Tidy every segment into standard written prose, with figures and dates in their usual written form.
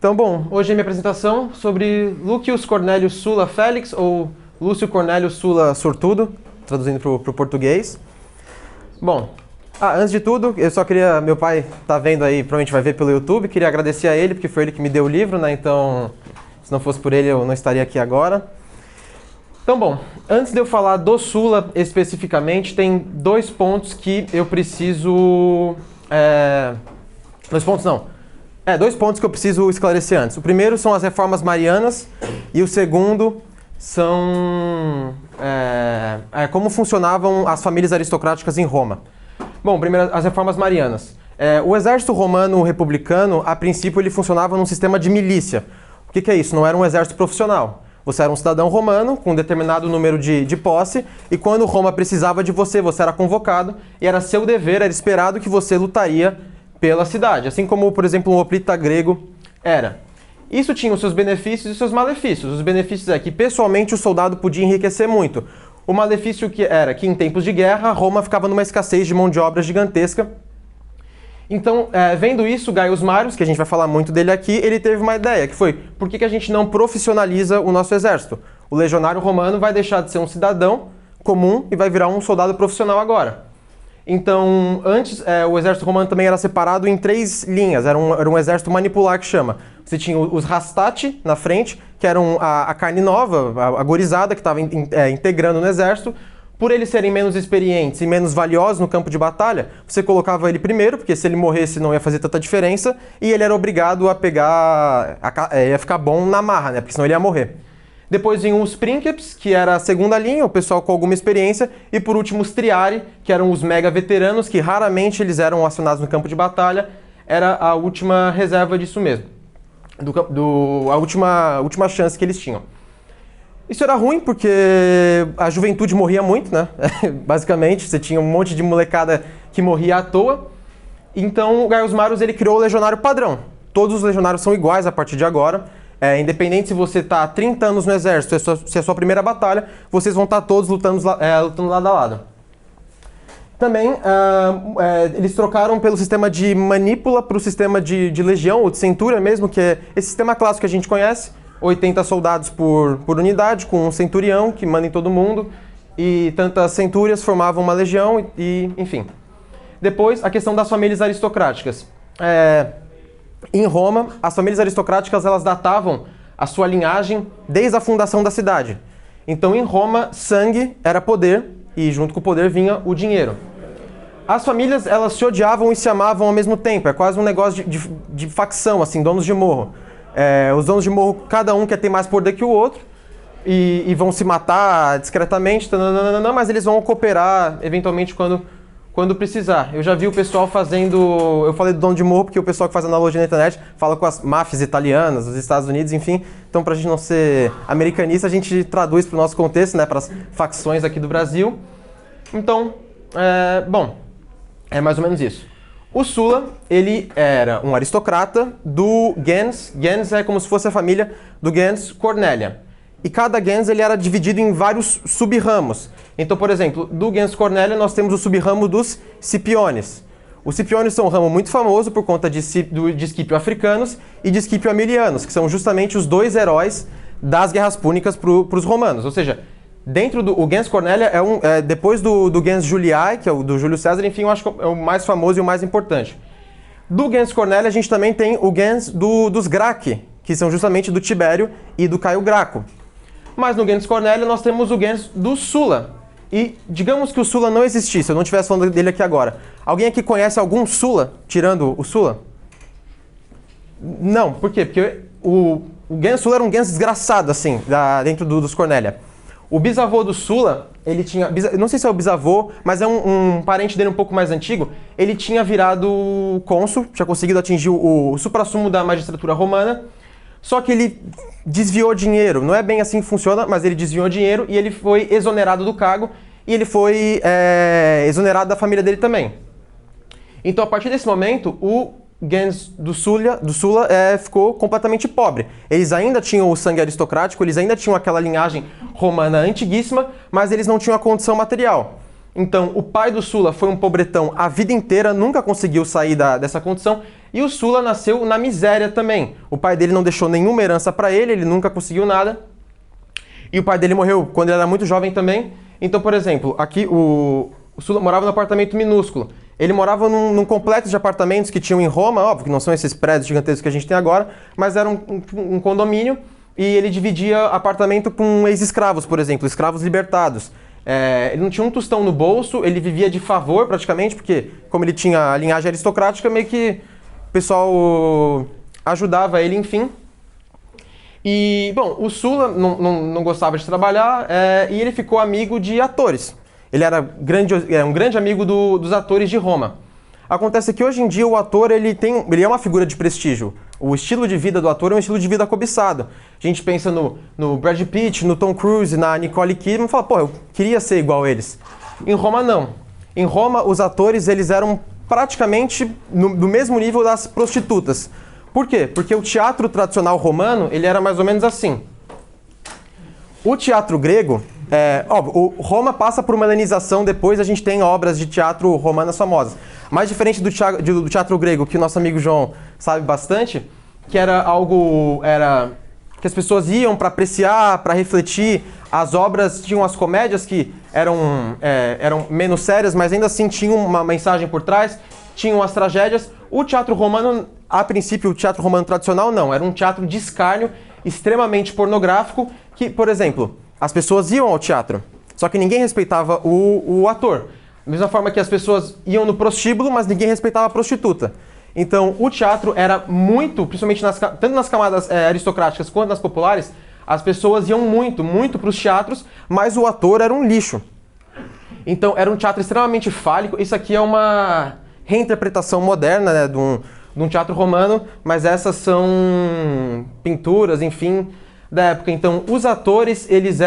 Então, bom, hoje é minha apresentação sobre Lucius Cornelius Sulla Felix, ou Lúcio Cornelius Sulla Sortudo, traduzindo para o português. Bom, antes de tudo, eu só queria, meu pai tá vendo aí, provavelmente vai ver pelo YouTube, queria agradecer a ele, porque foi ele que me deu o livro, né? Então, se não fosse por ele, eu não estaria aqui agora. Então, bom, antes de eu falar do Sulla especificamente, tem dois pontos que eu preciso... Dois pontos que eu preciso esclarecer antes. O primeiro são as reformas marianas e o segundo são como funcionavam as famílias aristocráticas em Roma. Bom, primeiro as reformas marianas. O exército romano republicano, a princípio, ele funcionava num sistema de milícia. O que é isso? Não era um exército profissional. Você era um cidadão romano com um determinado número de posse e quando Roma precisava de você, você era convocado e era seu dever, era esperado que você lutaria pela cidade, assim como, por exemplo, um hoplita grego era. Isso tinha os seus benefícios e os seus malefícios. Os benefícios é que, pessoalmente, o soldado podia enriquecer muito. O malefício era que, em tempos de guerra, Roma ficava numa escassez de mão de obra gigantesca. Então, vendo isso, Gaius Marius, que a gente vai falar muito dele aqui, ele teve uma ideia, que foi, por que a gente não profissionaliza o nosso exército? O legionário romano vai deixar de ser um cidadão comum e vai virar um soldado profissional agora. Então, antes, o exército romano também era separado em três linhas, era um exército manipular que chama. Você tinha os hastati na frente, que eram a carne nova, a gorizada, que estava integrando no exército. Por eles serem menos experientes e menos valiosos no campo de batalha, você colocava ele primeiro, porque se ele morresse não ia fazer tanta diferença, e ele era obrigado a pegar, ia ficar bom na marra, né? Porque senão ele ia morrer. Depois vinham os princeps, que era a segunda linha, o pessoal com alguma experiência, e por último os triari, que eram os mega veteranos, que raramente eles eram acionados no campo de batalha, era a última reserva disso mesmo, a última chance que eles tinham. Isso era ruim porque a juventude morria muito, né? Basicamente, você tinha um monte de molecada que morria à toa. Então, o Gaius Marius ele criou o legionário padrão. Todos os legionários são iguais a partir de agora. Independente se você está há 30 anos no exército, se é a sua primeira batalha, vocês vão estar todos lutando lado a lado. Também, eles trocaram pelo sistema de manípula para o sistema de legião, ou de centúria mesmo, que é esse sistema clássico que a gente conhece. 80 soldados por unidade, com um centurião que manda em todo mundo, e tantas centúrias formavam uma legião, enfim. Depois, a questão das famílias aristocráticas. Em Roma, as famílias aristocráticas elas datavam a sua linhagem desde a fundação da cidade. Então, em Roma, sangue era poder, e junto com o poder vinha o dinheiro. As famílias elas se odiavam e se amavam ao mesmo tempo, é quase um negócio de facção, assim, donos de morro. Os donos de morro, cada um quer ter mais poder que o outro e vão se matar discretamente, mas eles vão cooperar eventualmente quando precisar. Eu já vi o pessoal fazendo... Eu falei do dono de morro porque o pessoal que faz analogia na internet fala com as máfias italianas, dos Estados Unidos, enfim. Então, pra gente não ser americanista, a gente traduz para o nosso contexto, né, para as facções aqui do Brasil. Então, bom, é mais ou menos isso. O Sulla, ele era um aristocrata do gens. Gens é como se fosse a família do gens Cornélia. E cada gens ele era dividido em vários sub-ramos. Então, por exemplo, do gens Cornélia nós temos o sub-ramo dos Scipiones. Os Scipiones são um ramo muito famoso por conta de Scipio africanos e de Scipio amilianos, que são justamente os dois heróis das guerras púnicas para os romanos. Ou seja, dentro do gens Cornélia, depois do gens Juliae, que é o do Júlio César, enfim, eu acho que é o mais famoso e o mais importante. Do gens Cornélia, a gente também tem o gens dos Gracchi, que são justamente do Tibério e do Caio Graco. Mas no gens Cornélia, nós temos o gens do Sulla. E digamos que o Sulla não existisse, eu não estivesse falando dele aqui agora. Alguém aqui conhece algum Sulla, tirando o Sulla? Não, por quê? Porque o gens Sulla era um gens desgraçado, assim, dentro dos Cornélia. O bisavô do Sulla, ele tinha... Não sei se é o bisavô, mas é um parente dele um pouco mais antigo. Ele tinha virado cônsul, tinha conseguido atingir o suprassumo da magistratura romana. Só que ele desviou dinheiro. Não é bem assim que funciona, mas ele desviou dinheiro e ele foi exonerado do cargo. E ele foi exonerado da família dele também. Então, a partir desse momento, o gens do Sulla ficou completamente pobre. Eles ainda tinham o sangue aristocrático, eles ainda tinham aquela linhagem romana antiguíssima, mas eles não tinham a condição material. Então, o pai do Sulla foi um pobretão a vida inteira, nunca conseguiu sair dessa condição. E o Sulla nasceu na miséria também. O pai dele não deixou nenhuma herança para ele nunca conseguiu nada. E o pai dele morreu quando ele era muito jovem também. Então, por exemplo, aqui o Sulla morava num apartamento minúsculo. Ele morava num complexo de apartamentos que tinham em Roma, óbvio que não são esses prédios gigantescos que a gente tem agora, mas era um condomínio e ele dividia apartamento com ex-escravos, por exemplo, escravos libertados. Ele não tinha um tostão no bolso, ele vivia de favor praticamente, porque como ele tinha a linhagem aristocrática, meio que o pessoal ajudava ele, enfim. E, bom, o Sulla não gostava de trabalhar e ele ficou amigo de atores. Ele era um grande amigo dos atores de Roma. Acontece que hoje em dia o ator ele é uma figura de prestígio. O estilo de vida do ator é um estilo de vida cobiçado. A gente pensa no Brad Pitt, no Tom Cruise, na Nicole Kidman e fala, pô, eu queria ser igual a eles. Em Roma, não. Em Roma, os atores eles eram praticamente do mesmo nível das prostitutas. Por quê? Porque o teatro tradicional romano ele era mais ou menos assim. O teatro grego, óbvio, Roma passa por uma helenização, depois a gente tem obras de teatro romanas famosas. Mais diferente do teatro grego, que o nosso amigo João sabe bastante, que era que as pessoas iam para apreciar, para refletir. As obras tinham as comédias que eram menos sérias, mas ainda assim tinham uma mensagem por trás. Tinham as tragédias. O teatro romano, a princípio, o teatro romano tradicional não, era um teatro de escárnio, extremamente pornográfico, que, por exemplo, as pessoas iam ao teatro, só que ninguém respeitava o ator. Da mesma forma que as pessoas iam no prostíbulo, mas ninguém respeitava a prostituta. Então, o teatro era muito, principalmente tanto nas camadas aristocráticas quanto nas populares, as pessoas iam muito para os teatros, mas o ator era um lixo. Então, era um teatro extremamente fálico. Isso aqui é uma reinterpretação moderna, né, de um teatro romano, mas essas são pinturas, enfim, da época. Então, os atores, eles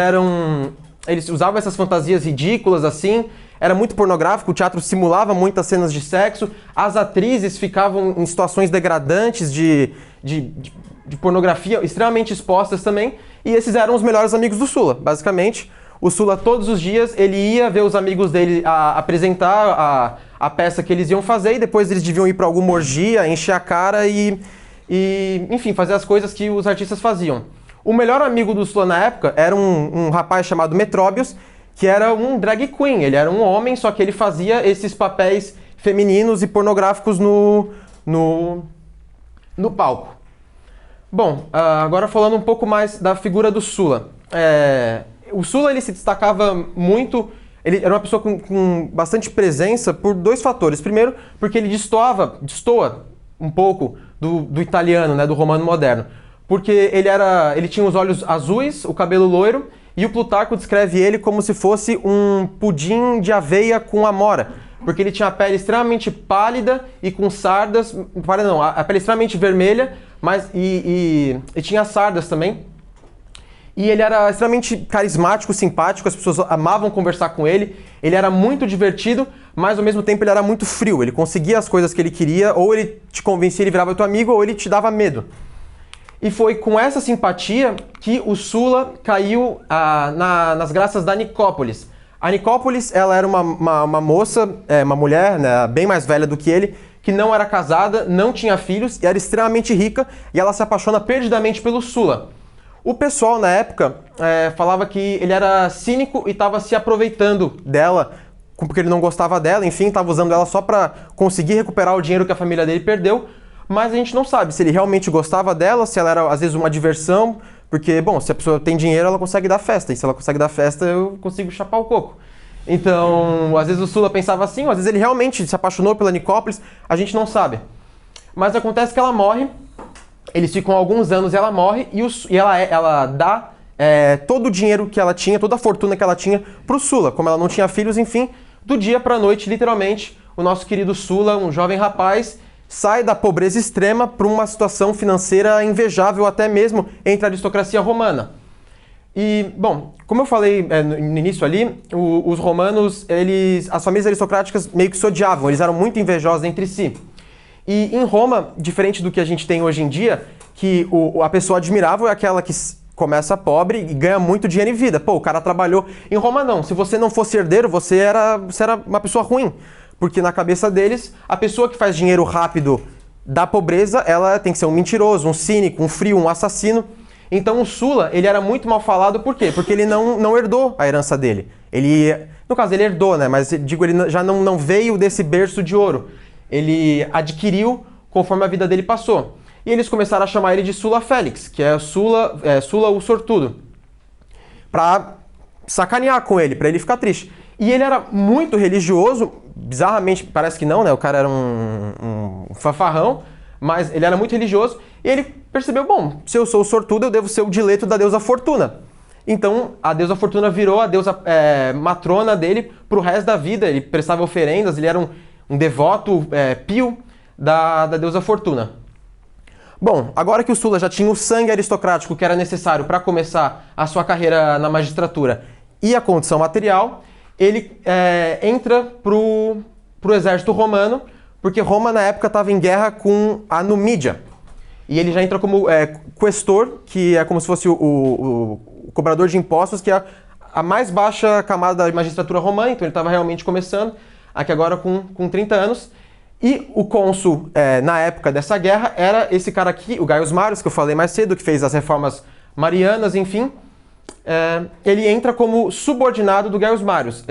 usavam essas fantasias ridículas, assim, era muito pornográfico, o teatro simulava muitas cenas de sexo, as atrizes ficavam em situações degradantes de pornografia, extremamente expostas também, e esses eram os melhores amigos do Sulla, basicamente. O Sulla, todos os dias, ele ia ver os amigos dele apresentar a peça que eles iam fazer, e depois eles deviam ir para alguma orgia, encher a cara e, enfim, fazer as coisas que os artistas faziam. O melhor amigo do Sulla na época era um rapaz chamado Metróbios, que era um drag queen. Ele era um homem, só que ele fazia esses papéis femininos e pornográficos no palco. Bom, agora falando um pouco mais da figura do Sulla. O Sulla ele se destacava muito, ele era uma pessoa com bastante presença por dois fatores. Primeiro, porque ele destoa um pouco do italiano, né, do romano moderno. Porque ele tinha os olhos azuis, o cabelo loiro, e o Plutarco descreve ele como se fosse um pudim de aveia com amora. Porque ele tinha a pele extremamente pálida e com sardas, a pele extremamente vermelha, e tinha sardas também. E ele era extremamente carismático, simpático, as pessoas amavam conversar com ele. Ele era muito divertido, mas ao mesmo tempo ele era muito frio. Ele conseguia as coisas que ele queria, ou ele te convencia, ele virava teu amigo, ou ele te dava medo. E foi com essa simpatia que o Sulla caiu nas graças da Nicópolis. A Nicópolis, ela era uma moça, uma mulher, né, bem mais velha do que ele, que não era casada, não tinha filhos, e era extremamente rica, e ela se apaixona perdidamente pelo Sulla. O pessoal, na época, falava que ele era cínico e estava se aproveitando dela, porque ele não gostava dela, enfim, estava usando ela só para conseguir recuperar o dinheiro que a família dele perdeu. Mas a gente não sabe se ele realmente gostava dela, se ela era, às vezes, uma diversão, porque, bom, se a pessoa tem dinheiro, ela consegue dar festa, e se ela consegue dar festa, eu consigo chapar o coco. Então, às vezes o Sulla pensava assim, ou às vezes ele realmente se apaixonou pela Nicópolis, a gente não sabe. Mas acontece que ela morre, eles ficam alguns anos e ela morre, e ela dá todo o dinheiro que ela tinha, toda a fortuna que ela tinha pro Sulla. Como ela não tinha filhos, enfim, do dia pra noite, literalmente, o nosso querido Sulla, um jovem rapaz, sai da pobreza extrema para uma situação financeira invejável até mesmo entre a aristocracia romana. E, bom, como eu falei no início ali, os romanos, as famílias aristocráticas meio que se odiavam, eles eram muito invejosos entre si. E em Roma, diferente do que a gente tem hoje em dia, que a pessoa admirável é aquela que começa pobre e ganha muito dinheiro em vida. Pô, o cara trabalhou. Em Roma não, se você não fosse herdeiro, você era uma pessoa ruim. Porque na cabeça deles, a pessoa que faz dinheiro rápido da pobreza, ela tem que ser um mentiroso, um cínico, um frio, um assassino. Então o Sulla, ele era muito mal falado, por quê? Porque ele não herdou a herança dele. No caso, ele herdou, né? Mas digo, ele já não veio desse berço de ouro. Ele adquiriu conforme a vida dele passou. E eles começaram a chamar ele de Sulla Félix, que é Sulla o Sortudo, pra sacanear com ele, pra ele ficar triste. E ele era muito religioso, bizarramente, parece que não, né? O cara era um fanfarrão, mas ele era muito religioso, e ele percebeu, bom, se eu sou o sortudo, eu devo ser o dileto da deusa Fortuna. Então, a deusa Fortuna virou a deusa matrona dele pro resto da vida, ele prestava oferendas, ele era um devoto pio da deusa Fortuna. Bom, agora que o Sulla já tinha o sangue aristocrático que era necessário para começar a sua carreira na magistratura e a condição material, ele entra pro exército romano, porque Roma na época estava em guerra com a Numídia. E ele já entra como questor, que é como se fosse o cobrador de impostos, que é a mais baixa camada da magistratura romana, então ele estava realmente começando, aqui agora com 30 anos. E o cônsul, na época dessa guerra, era esse cara aqui, o Gaius Marius, que eu falei mais cedo, que fez as reformas marianas, enfim. Ele entra como subordinado do Gaius Marius.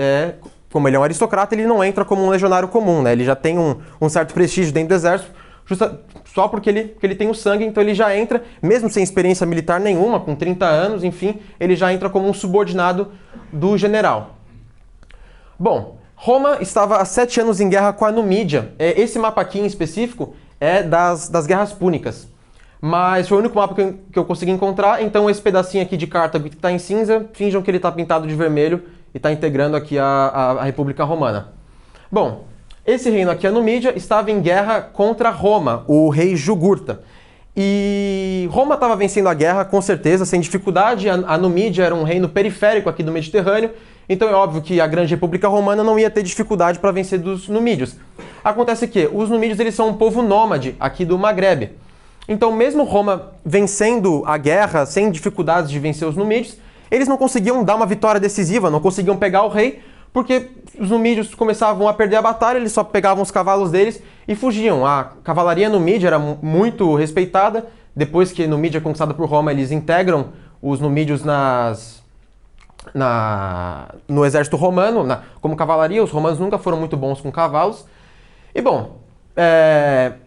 Como ele é um aristocrata, ele não entra como um legionário comum, né? Ele já tem um certo prestígio dentro do exército, só porque ele tem o sangue, então ele já entra, mesmo sem experiência militar nenhuma, com 30 anos, enfim, ele já entra como um subordinado do general. Bom, Roma estava há 7 anos em guerra com a Numídia. Esse mapa aqui em específico é das Guerras Púnicas. Mas foi o único mapa que eu consegui encontrar, então esse pedacinho aqui de Cartago que está em cinza, finjam que ele está pintado de vermelho e está integrando aqui a República Romana. Bom, esse reino aqui, a Numídia, estava em guerra contra Roma, o rei Jugurta. E Roma estava vencendo a guerra, com certeza, sem dificuldade. A Numídia era um reino periférico aqui do Mediterrâneo, então é óbvio que a Grande República Romana não ia ter dificuldade para vencer dos numídios. Acontece que os numídios eles são um povo nômade aqui do Maghreb. Então mesmo Roma vencendo a guerra, sem dificuldades de vencer os numídios, eles não conseguiam dar uma vitória decisiva, não conseguiam pegar o rei, porque os numídios começavam a perder a batalha, eles só pegavam os cavalos deles e fugiam. A cavalaria numídia era muito respeitada. Depois que Numídia é conquistada por Roma, eles integram os numídios no exército romano, como cavalaria. Os romanos nunca foram muito bons com cavalos. E bom,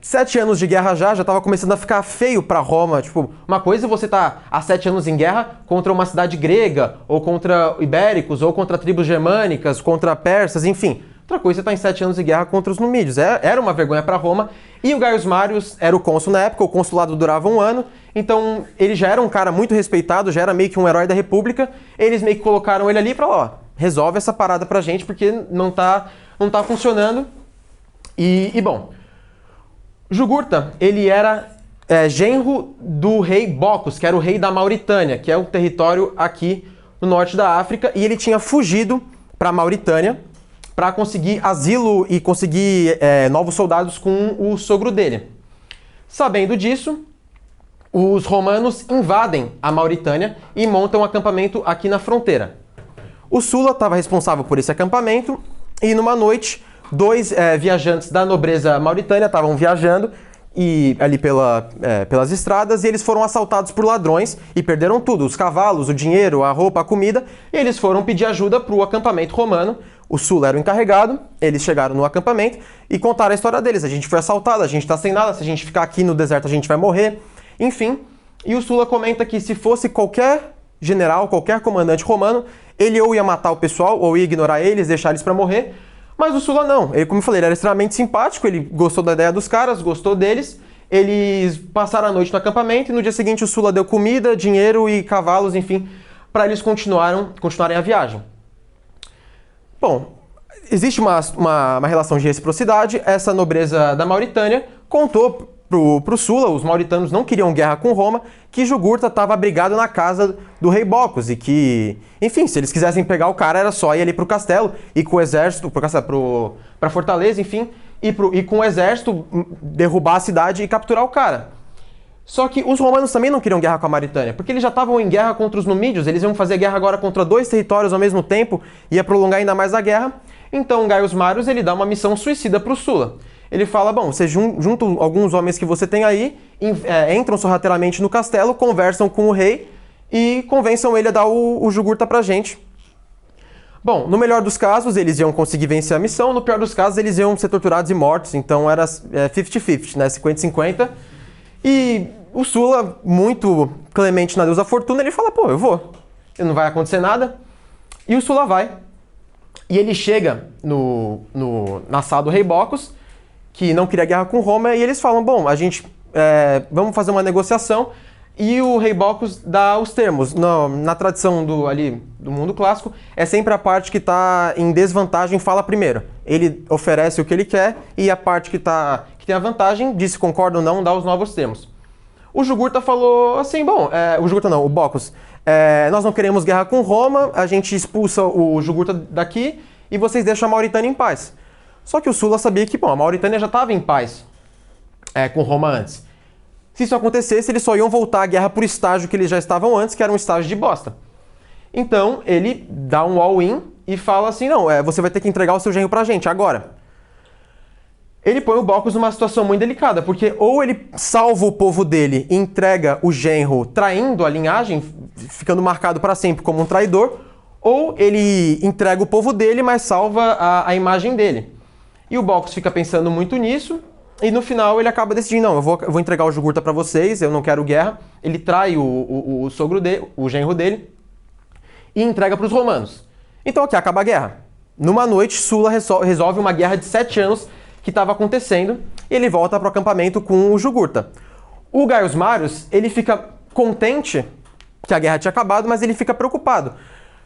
7 anos de guerra já estava começando a ficar feio para Roma. Tipo, uma coisa é você estar há 7 anos em guerra contra uma cidade grega, ou contra ibéricos, ou contra tribos germânicas, contra persas, enfim. Outra coisa é estar em 7 anos de guerra contra os numídios. Era uma vergonha para Roma. E o Gaius Marius era o cônsul na época, o consulado durava 1 ano, então ele já era um cara muito respeitado, já era meio que um herói da República. Eles meio que colocaram ele ali para lá, resolve essa parada pra gente, porque não tá funcionando. E bom, Jugurta, ele era genro do rei Bocchus, que era o rei da Mauritânia, que é um território aqui no norte da África, e ele tinha fugido para a Mauritânia para conseguir asilo e conseguir novos soldados com o sogro dele. Sabendo disso, os romanos invadem a Mauritânia e montam um acampamento aqui na fronteira. O Sulla estava responsável por esse acampamento e numa noite 2 viajantes da nobreza mauritânia estavam viajando ali pelas estradas e eles foram assaltados por ladrões e perderam tudo, os cavalos, o dinheiro, a roupa, a comida, e eles foram pedir ajuda para o acampamento romano. O Sulla era o encarregado, eles chegaram no acampamento e contaram a história deles. A gente foi assaltado, a gente está sem nada, se a gente ficar aqui no deserto a gente vai morrer, enfim. E o Sulla comenta que se fosse qualquer general, qualquer comandante romano, ele ou ia matar o pessoal ou ia ignorar eles, deixar eles para morrer. Mas o Sulla não, ele, como eu falei, ele era extremamente simpático, ele gostou da ideia dos caras, gostou deles. Eles passaram a noite no acampamento e no dia seguinte o Sulla deu comida, dinheiro e cavalos, enfim, para eles continuarem a viagem. Bom, existe uma relação de reciprocidade. Essa nobreza da Mauritânia contou pro Sulla, os mauritanos não queriam guerra com Roma, que Jugurta estava abrigado na casa do rei Bocchus e que, enfim, se eles quisessem pegar o cara era só ir ali pro castelo e com o exército, pra fortaleza, enfim, e com o exército derrubar a cidade e capturar o cara. Só que os romanos também não queriam guerra com a Mauritânia, porque eles já estavam em guerra contra os numídios, eles iam fazer guerra agora contra 2 territórios ao mesmo tempo, ia prolongar ainda mais a guerra. Então Gaius Marius ele dá uma missão suicida para o Sulla. ele fala, bom, você junta alguns homens que você tem aí, entram sorrateiramente no castelo, conversam com o rei e convençam ele a dar o Jugurta pra gente. Bom, no melhor dos casos, eles iam conseguir vencer a missão, no pior dos casos, eles iam ser torturados e mortos, então era 50-50, né, 50-50. E o Sula, muito clemente na deusa Fortuna, ele fala, pô, eu vou, não vai acontecer nada. E o Sula vai, e ele chega na sala do rei Bocos, que não queria guerra com Roma, e eles falam, bom, vamos fazer uma negociação, e o rei Bocos dá os termos. Na tradição do mundo clássico, é sempre a parte que está em desvantagem fala primeiro. Ele oferece o que ele quer, e a parte que tem a vantagem diz se concorda ou não, dá os novos termos. O Jugurta falou assim, bom, o Jugurta não, o Bocos, nós não queremos guerra com Roma, a gente expulsa o Jugurta daqui e vocês deixam a Mauritânia em paz. Só que o Sula sabia que, bom, a Mauritânia já estava em paz com Roma antes. Se isso acontecesse, eles só iam voltar à guerra por estágio que eles já estavam antes, que era um estágio de bosta. Então, ele dá um all-in e fala assim, não, você vai ter que entregar o seu genro pra gente, agora. Ele põe o Bocos numa situação muito delicada, porque ou ele salva o povo dele e entrega o genro traindo a linhagem, ficando marcado para sempre como um traidor, ou ele entrega o povo dele, mas salva a imagem dele. E o Bocos fica pensando muito nisso, e no final ele acaba decidindo, não, eu vou entregar o Jugurta para vocês, eu não quero guerra. Ele trai o sogro dele, o genro dele, e entrega para os romanos. Então aqui acaba a guerra. Numa noite, Sula resolve uma guerra de 7 anos que estava acontecendo, e ele volta para o acampamento com o Jugurta. O Gaius Marius, ele fica contente que a guerra tinha acabado, mas ele fica preocupado.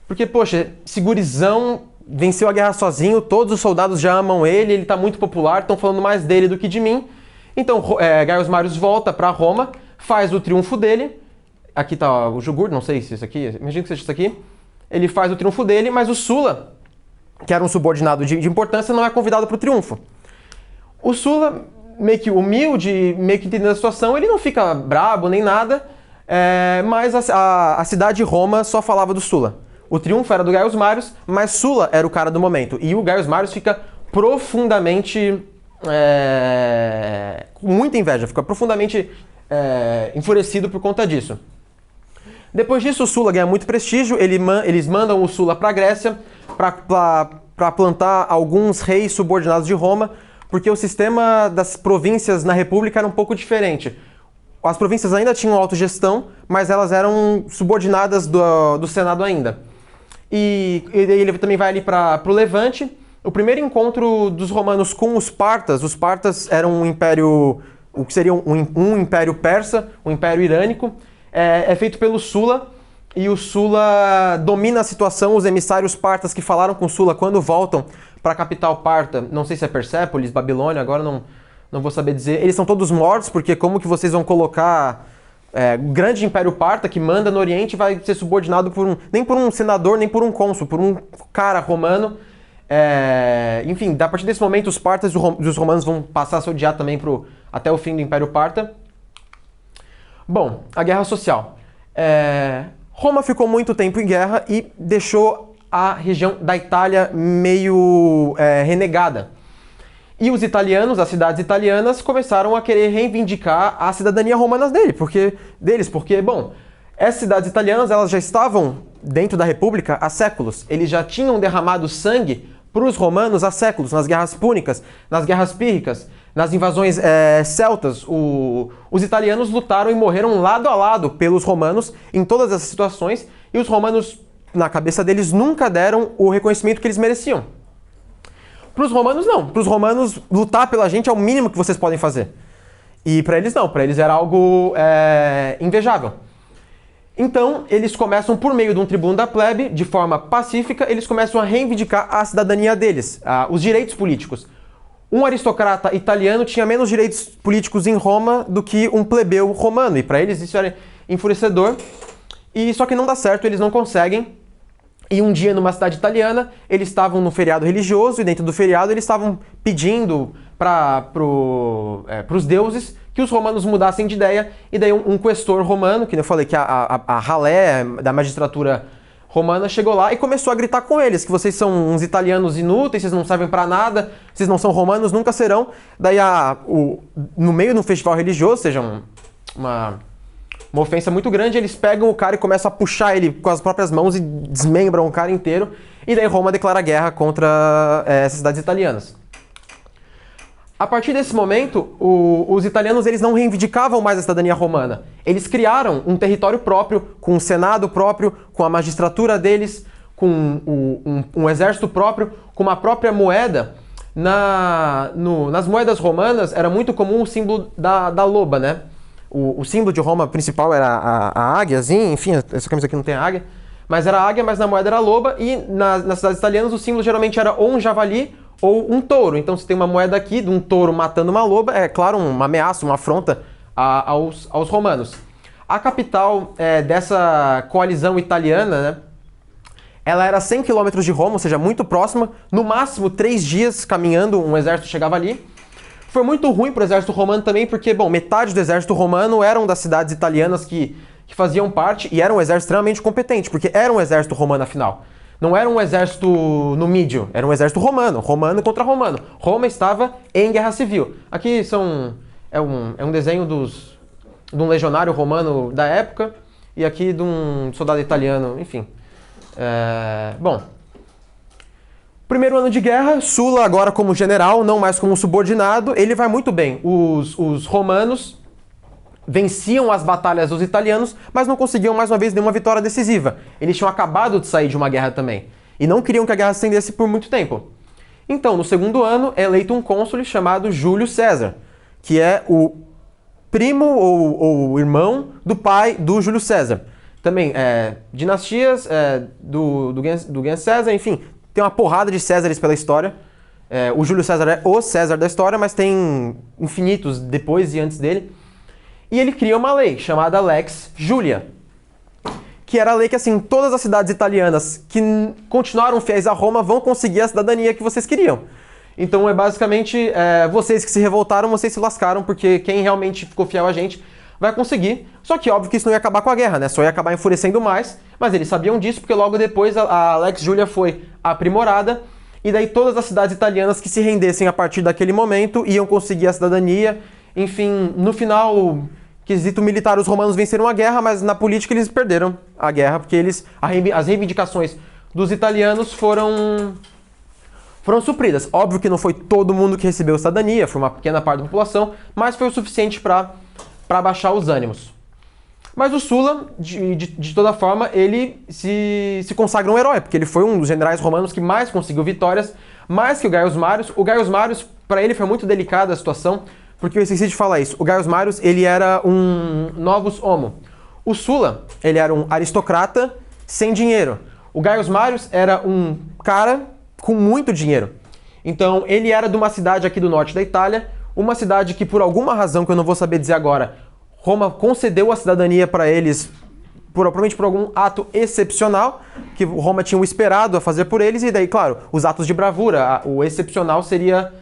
Porque, poxa, esse gurizão venceu a guerra sozinho, todos os soldados já amam ele está muito popular, estão falando mais dele do que de mim. Então, Gaius Marius volta para Roma, faz o triunfo dele. Aqui está o Jugurta, não sei se isso aqui, imagino que seja isso aqui. Ele faz o triunfo dele, mas o Sula, que era um subordinado de importância, não é convidado para o triunfo. O Sula, meio que humilde, meio que entendendo a situação, ele não fica brabo nem nada, mas a cidade de Roma só falava do Sula. O triunfo era do Gaius Marius, mas Sula era o cara do momento. E o Gaius Marius fica profundamente... com muita inveja, fica profundamente enfurecido por conta disso. Depois disso, o Sula ganha muito prestígio, eles mandam o Sula para a Grécia para plantar alguns reis subordinados de Roma, porque o sistema das províncias na República era um pouco diferente. As províncias ainda tinham autogestão, mas elas eram subordinadas do Senado ainda. E ele também vai ali para o Levante. O primeiro encontro dos romanos com os partas eram um império, o que seria um império persa, um império irânico, é feito pelo Sula, e o Sula domina a situação. Os emissários partas que falaram com o Sula quando voltam para a capital parta, não sei se é Persépolis, Babilônia, agora não vou saber dizer, eles são todos mortos, porque como que vocês vão colocar o grande império parta que manda no Oriente vai ser subordinado nem por um senador, nem por um cônsul, por um cara romano. Enfim, a partir desse momento os partas e os romanos vão passar a se odiar também até o fim do Império Parta. Bom, a guerra social. Roma ficou muito tempo em guerra e deixou a região da Itália meio renegada. E os italianos, as cidades italianas, começaram a querer reivindicar a cidadania romana deles, porque, bom, essas cidades italianas elas já estavam dentro da República há séculos. Eles já tinham derramado sangue para os romanos há séculos, nas guerras púnicas, nas guerras pírricas, nas invasões celtas. Os italianos lutaram e morreram lado a lado pelos romanos em todas essas situações, e os romanos, na cabeça deles, nunca deram o reconhecimento que eles mereciam. Para os romanos, não. Para os romanos, lutar pela gente é o mínimo que vocês podem fazer. E para eles, não. Para eles era algo invejável. Então, eles começam, por meio de um tribuno da plebe, de forma pacífica, eles começam a reivindicar a cidadania deles, os direitos políticos. Um aristocrata italiano tinha menos direitos políticos em Roma do que um plebeu romano. E para eles isso era enfurecedor. Só que não dá certo, eles não conseguem. E um dia, numa cidade italiana, eles estavam no feriado religioso, e dentro do feriado eles estavam pedindo para os deuses que os romanos mudassem de ideia, e daí um questor romano, que eu falei que a ralé da magistratura romana chegou lá e começou a gritar com eles, que vocês são uns italianos inúteis, vocês não servem para nada, vocês não são romanos, nunca serão. Daí, no meio de um festival religioso, ou seja, uma ofensa muito grande, eles pegam o cara e começam a puxar ele com as próprias mãos e desmembram o cara inteiro. E daí Roma declara guerra contra essas cidades italianas. A partir desse momento, os italianos eles não reivindicavam mais a cidadania romana. Eles criaram um território próprio, com um senado próprio, com a magistratura deles, com um exército próprio, com uma própria moeda. Nas moedas romanas era muito comum o símbolo da loba, né? O símbolo de Roma principal era a águiazinha, enfim, essa camisa aqui não tem águia, mas era a águia, mas na moeda era a loba, e nas cidades italianas o símbolo geralmente era ou um javali ou um touro. Então se tem uma moeda aqui de um touro matando uma loba, é claro, uma ameaça, uma afronta aos romanos. A capital dessa coalizão italiana, né, ela era 100 km de Roma, ou seja, muito próxima, no máximo 3 dias caminhando um exército chegava ali. Foi muito ruim para o exército romano também, porque, bom, metade do exército romano eram das cidades italianas que faziam parte, e era um exército extremamente competente, porque era um exército romano afinal. Não era um exército numídio, era um exército romano, romano contra romano. Roma estava em guerra civil. Aqui é um desenho de um legionário romano da época, e aqui de um soldado italiano, enfim. Bom, primeiro ano de guerra, Sulla agora como general, não mais como subordinado, ele vai muito bem. Os romanos venciam as batalhas dos italianos, mas não conseguiam mais uma vez nenhuma vitória decisiva. Eles tinham acabado de sair de uma guerra também, e não queriam que a guerra se estendesse por muito tempo. Então, no segundo ano, é eleito um cônsul chamado Júlio César, que é o primo ou irmão do pai do Júlio César. Também, dinastias do Gens César, enfim, tem uma porrada de Césares pela história. O Júlio César é o César da história, mas tem infinitos depois e antes dele. E ele cria uma lei chamada Lex Julia, que era a lei que, assim, todas as cidades italianas que continuaram fiéis a Roma vão conseguir a cidadania que vocês queriam. Então, basicamente, vocês que se revoltaram, vocês se lascaram, porque quem realmente ficou fiel a gente vai conseguir. Só que, óbvio que isso não ia acabar com a guerra, né? Só ia acabar enfurecendo mais, mas eles sabiam disso, porque logo depois a Lex Julia foi aprimorada, e daí todas as cidades italianas que se rendessem a partir daquele momento iam conseguir a cidadania. Enfim, no final, quesito militar, os romanos venceram a guerra, mas na política eles perderam a guerra, porque as reivindicações dos italianos foram supridas. Óbvio que não foi todo mundo que recebeu cidadania, foi uma pequena parte da população, mas foi o suficiente para baixar os ânimos. Mas o Sulla, de toda forma, ele se consagra um herói, porque ele foi um dos generais romanos que mais conseguiu vitórias, mais que o Gaius Marius. O Gaius Marius, para ele, foi muito delicada a situação, porque eu esqueci de falar isso. O Gaius Marius, ele era um novus homo. O Sulla, ele era um aristocrata sem dinheiro. O Gaius Marius era um cara com muito dinheiro. Então, ele era de uma cidade aqui do norte da Itália, uma cidade que, por alguma razão que eu não vou saber dizer agora, Roma concedeu a cidadania para eles, provavelmente por algum ato excepcional, que Roma tinha esperado a fazer por eles, e daí, claro, os atos de bravura, o excepcional seria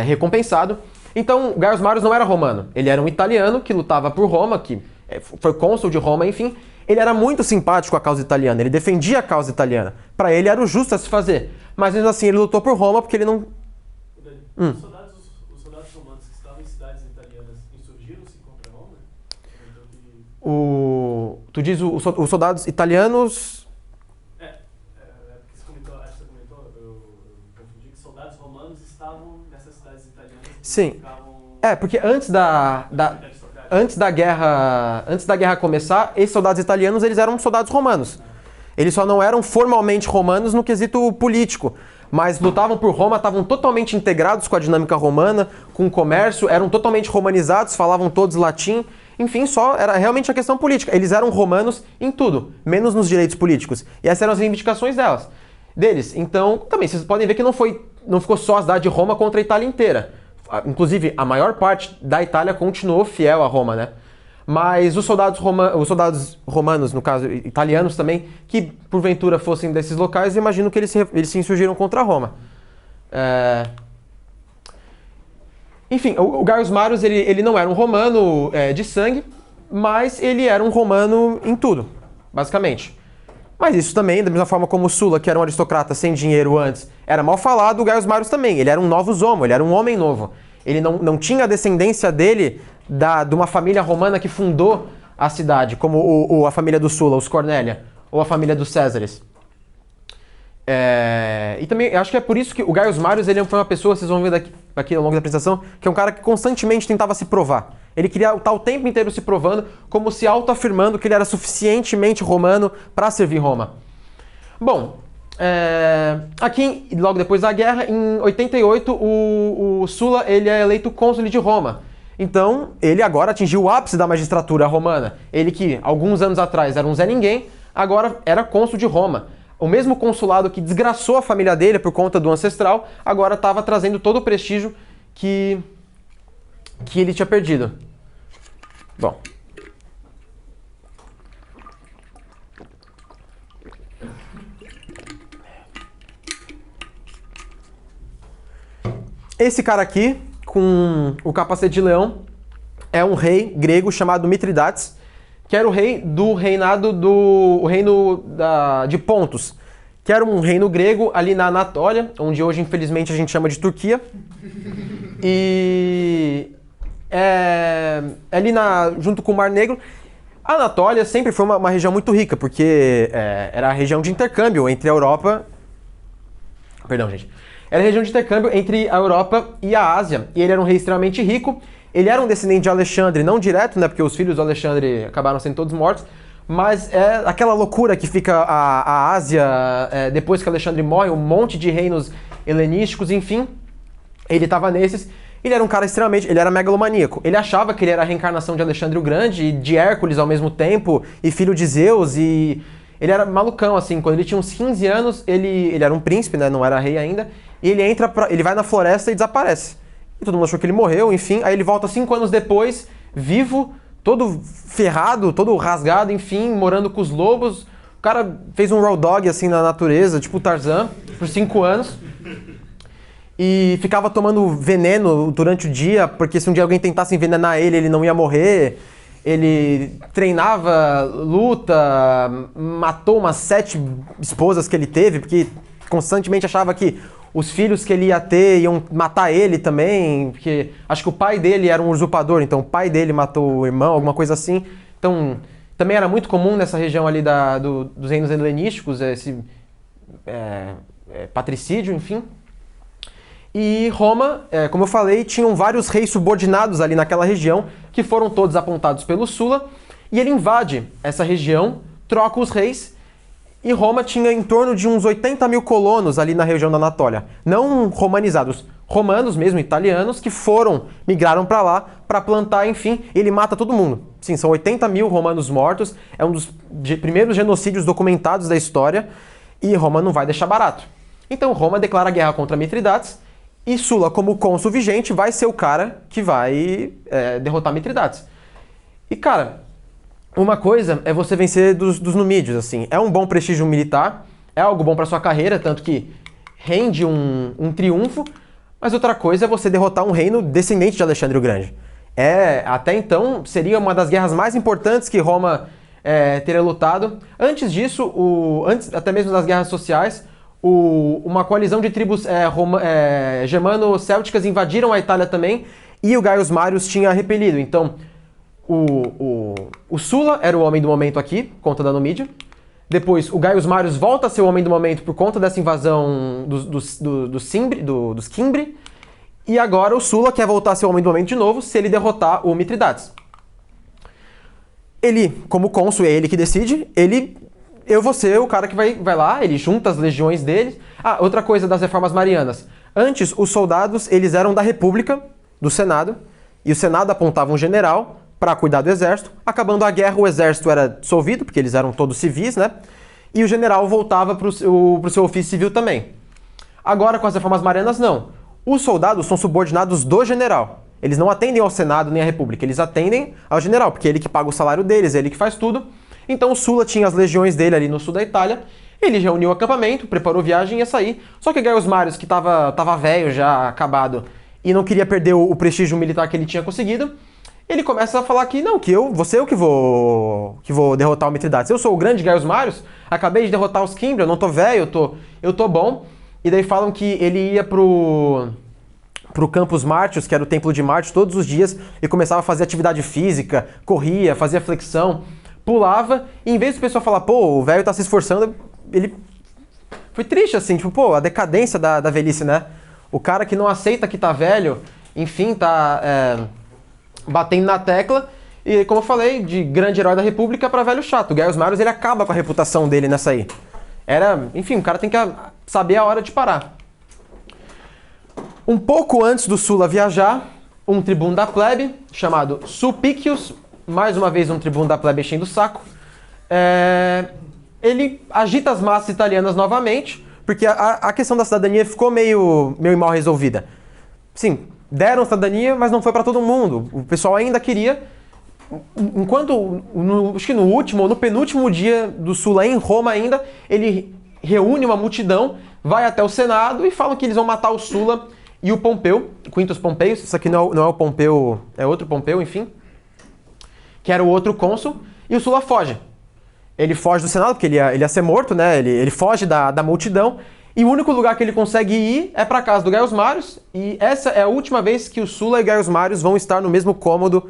recompensado. Então, Gaius Marius não era romano, ele era um italiano que lutava por Roma, que foi cônsul de Roma, enfim. Ele era muito simpático à causa italiana, ele defendia a causa italiana. Para ele era o justo a se fazer, mas mesmo assim ele lutou por Roma porque ele não... Os soldados romanos que estavam em cidades italianas insurgiram-se contra Roma? Tu diz os soldados italianos... Porque você comentou, acho que você comentou, eu confundi que soldados romanos estavam nessas cidades italianas que Sim, ficavam... porque antes da guerra começar, esses soldados italianos eles eram soldados romanos. Eles só não eram formalmente romanos no quesito político, mas lutavam por Roma, estavam totalmente integrados com a dinâmica romana, com o comércio, eram totalmente romanizados, falavam todos latim. Enfim, só era realmente a questão política. Eles eram romanos em tudo, menos nos direitos políticos. E essas eram as reivindicações deles. Então, também, vocês podem ver que não ficou só a cidade de Roma contra a Itália inteira. Inclusive, a maior parte da Itália continuou fiel a Roma, né? Mas os soldados romanos, no caso, italianos também, que porventura fossem desses locais, eu imagino que eles se insurgiram contra Roma. Enfim, o Gaius Marius, ele não era um romano de sangue, mas ele era um romano em tudo. basicamente. Mas isso também, da mesma forma como o Sulla, que era um aristocrata sem dinheiro antes, era mal falado, o Gaius Marius também. Ele era um novus homo, ele era um homem novo. Ele não tinha a descendência dele de uma família romana que fundou a cidade, como a família do Sulla, os Cornélia, ou a família dos Césares. E também, eu acho que é por isso que o Gaius Marius ele foi uma pessoa, vocês vão ver aqui ao longo da apresentação, que é um cara que constantemente tentava se provar. Ele queria estar o tempo inteiro se provando, como se autoafirmando que ele era suficientemente romano para servir Roma. Bom, aqui, logo depois da guerra, em 88, o Sulla ele é eleito cônsul de Roma. Então, ele agora atingiu o ápice da magistratura romana. Ele que, alguns anos atrás, era um Zé Ninguém, agora era cônsul de Roma. O mesmo consulado que desgraçou a família dele por conta do ancestral, agora estava trazendo todo o prestígio que ele tinha perdido. Bom. Esse cara aqui, com o capacete de leão, é um rei grego chamado Mitridates, que era o rei do reinado de Pontos, que era um reino grego ali na Anatólia, onde hoje, infelizmente, a gente chama de Turquia. E ali junto com o Mar Negro, a Anatólia sempre foi uma região muito rica, porque era a região de intercâmbio entre a Europa... Perdão, gente. Era a região de intercâmbio entre a Europa e a Ásia. E ele era um rei extremamente rico. Ele era um descendente de Alexandre, não direto, né? Porque os filhos do Alexandre acabaram sendo todos mortos. Mas é aquela loucura que fica a Ásia, depois que Alexandre morre, um monte de reinos helenísticos, enfim. Ele estava nesses. Ele era um cara extremamente... Ele era megalomaníaco. Ele achava que ele era a reencarnação de Alexandre o Grande e de Hércules ao mesmo tempo, e filho de Zeus, e... Ele era malucão, assim. Quando ele tinha uns 15 anos, ele era um príncipe, né? Não era rei ainda. E ele vai na floresta e desaparece. E todo mundo achou que ele morreu, enfim. Aí ele volta 5 anos depois, vivo, todo ferrado, todo rasgado, enfim, morando com os lobos. O cara fez um raw dog, assim, na natureza, tipo o Tarzan, por 5 anos. E ficava tomando veneno durante o dia, porque se um dia alguém tentasse envenenar ele, ele não ia morrer. Ele treinava luta, matou umas 7 esposas que ele teve, porque constantemente achava que os filhos que ele ia ter iam matar ele também, porque acho que o pai dele era um usurpador, então o pai dele matou o irmão, alguma coisa assim. Então, também era muito comum nessa região ali dos reinos helenísticos, esse patricídio, enfim. E Roma, como eu falei, tinham vários reis subordinados ali naquela região, que foram todos apontados pelo Sulla, e ele invade essa região, troca os reis, e Roma tinha em torno de uns 80 mil colonos ali na região da Anatólia. Não romanizados, romanos mesmo, italianos, que migraram para lá para plantar, enfim, ele mata todo mundo. Sim, são 80 mil romanos mortos, é um dos primeiros genocídios documentados da história, e Roma não vai deixar barato. Então Roma declara guerra contra Mitridates, e Sulla, como cônsul vigente, vai ser o cara que vai derrotar Mitridates. E, cara, uma coisa é você vencer dos numídeos, assim. É um bom prestígio militar, é algo bom para sua carreira, tanto que rende um triunfo, mas outra coisa é você derrotar um reino descendente de Alexandre o Grande. Até então, seria uma das guerras mais importantes que Roma teria lutado. Antes disso, antes até mesmo das guerras sociais, uma coalizão de tribos germano-célticas invadiram a Itália também, e o Gaius Marius tinha repelido. Então, o Sulla era o homem do momento aqui, por conta da Numídia. Depois, o Gaius Marius volta a ser o homem do momento por conta dessa invasão dos Cimbri. E agora o Sulla quer voltar a ser o homem do momento de novo, se ele derrotar o Mitridates. Ele, como cônsul, é ele que decide, eu vou ser o cara que vai lá, ele junta as legiões dele. Outra coisa das reformas marianas. Antes, os soldados, eles eram da República, do Senado, e o Senado apontava um general para cuidar do exército. Acabando a guerra, o exército era dissolvido, porque eles eram todos civis, né? E o general voltava para o seu ofício civil também. Agora, com as reformas marianas, não. Os soldados são subordinados do general. Eles não atendem ao Senado nem à República, eles atendem ao general, porque é ele que paga o salário deles, é ele que faz tudo. Então o Sulla tinha as legiões dele ali no sul da Itália, ele reuniu o acampamento, preparou viagem e ia sair. Só que Gaius Marius, que tava velho, já acabado, e não queria perder o prestígio militar que ele tinha conseguido, Ele começa a falar que não, que você eu que vou derrotar o Mithridates. Eu sou o grande Gaius Marius, acabei de derrotar os Cimbri, eu não tô velho, eu tô bom. E daí falam que ele ia pro Campus Martius, que era o templo de Marte, todos os dias e começava a fazer atividade física, corria, fazia flexão, pulava, e em vez do pessoal falar, pô, o velho tá se esforçando, ele foi triste assim, tipo, pô, a decadência da velhice, né? O cara que não aceita que tá velho, enfim, tá batendo na tecla, e como eu falei, de grande herói da República pra velho chato. O Gaius Marius, ele acaba com a reputação dele nessa aí. Enfim, o cara tem que saber a hora de parar. Um pouco antes do Sulla viajar, um tribuno da plebe, chamado Sulpicius, mais uma vez um tribuno da plebe enchendo o saco, ele agita as massas italianas novamente, porque a questão da cidadania ficou meio mal resolvida. Sim, deram cidadania, mas não foi para todo mundo. O pessoal ainda queria, enquanto, acho que no último ou no penúltimo dia do Sulla em Roma ainda, ele reúne uma multidão, vai até o Senado e falam que eles vão matar o Sulla e o Pompeu, Quintus Pompeius. Isso aqui não é o Pompeu, é outro Pompeu, enfim, que era o outro cônsul, e o Sulla foge. Ele foge do Senado, porque ele ia ser morto, né? Ele foge da multidão, e o único lugar que ele consegue ir é para casa do Gaius Marius, e essa é a última vez que o Sulla e Gaius Marius vão estar no mesmo cômodo.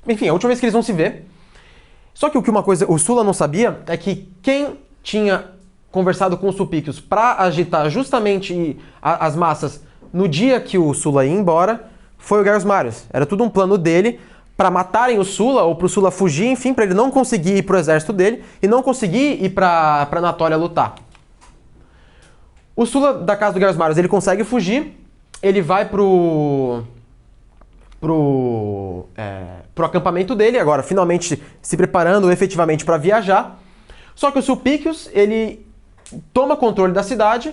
Enfim, a última vez que eles vão se ver. Só que uma coisa o Sulla não sabia é que quem tinha conversado com o Sulpicius para agitar justamente as massas no dia que o Sulla ia embora foi o Gaius Marius. Era tudo um plano dele para matarem o Sulla ou para o Sulla fugir, enfim, para ele não conseguir ir para o exército dele e não conseguir ir para Anatólia lutar. O Sulla, da casa do Gaius Marius, ele consegue fugir, ele vai pro acampamento dele, agora finalmente se preparando efetivamente para viajar. Só que o Sulpicius, ele toma controle da cidade,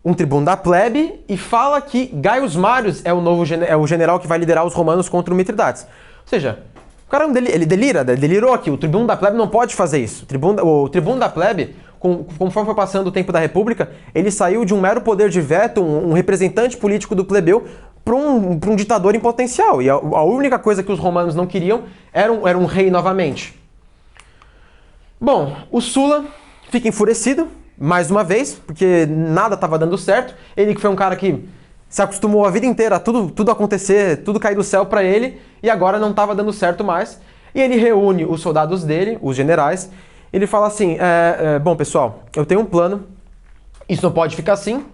um tribuno da plebe, e fala que Gaius Marius é o general que vai liderar os romanos contra o Mithridates. Ou seja, o cara ele delirou aqui. O tribuno da plebe não pode fazer isso. O tribuno da plebe, conforme foi passando o tempo da República, ele saiu de um mero poder de veto, um representante político do plebeu, para um ditador em potencial. E a única coisa que os romanos não queriam era um rei novamente. Bom, o Sulla fica enfurecido, mais uma vez, porque nada estava dando certo. Ele que foi um cara que se acostumou a vida inteira a tudo acontecer, tudo cair do céu para ele, e agora não estava dando certo mais. E ele reúne os soldados dele, os generais. Ele fala assim, bom pessoal, eu tenho um plano, isso não pode ficar assim.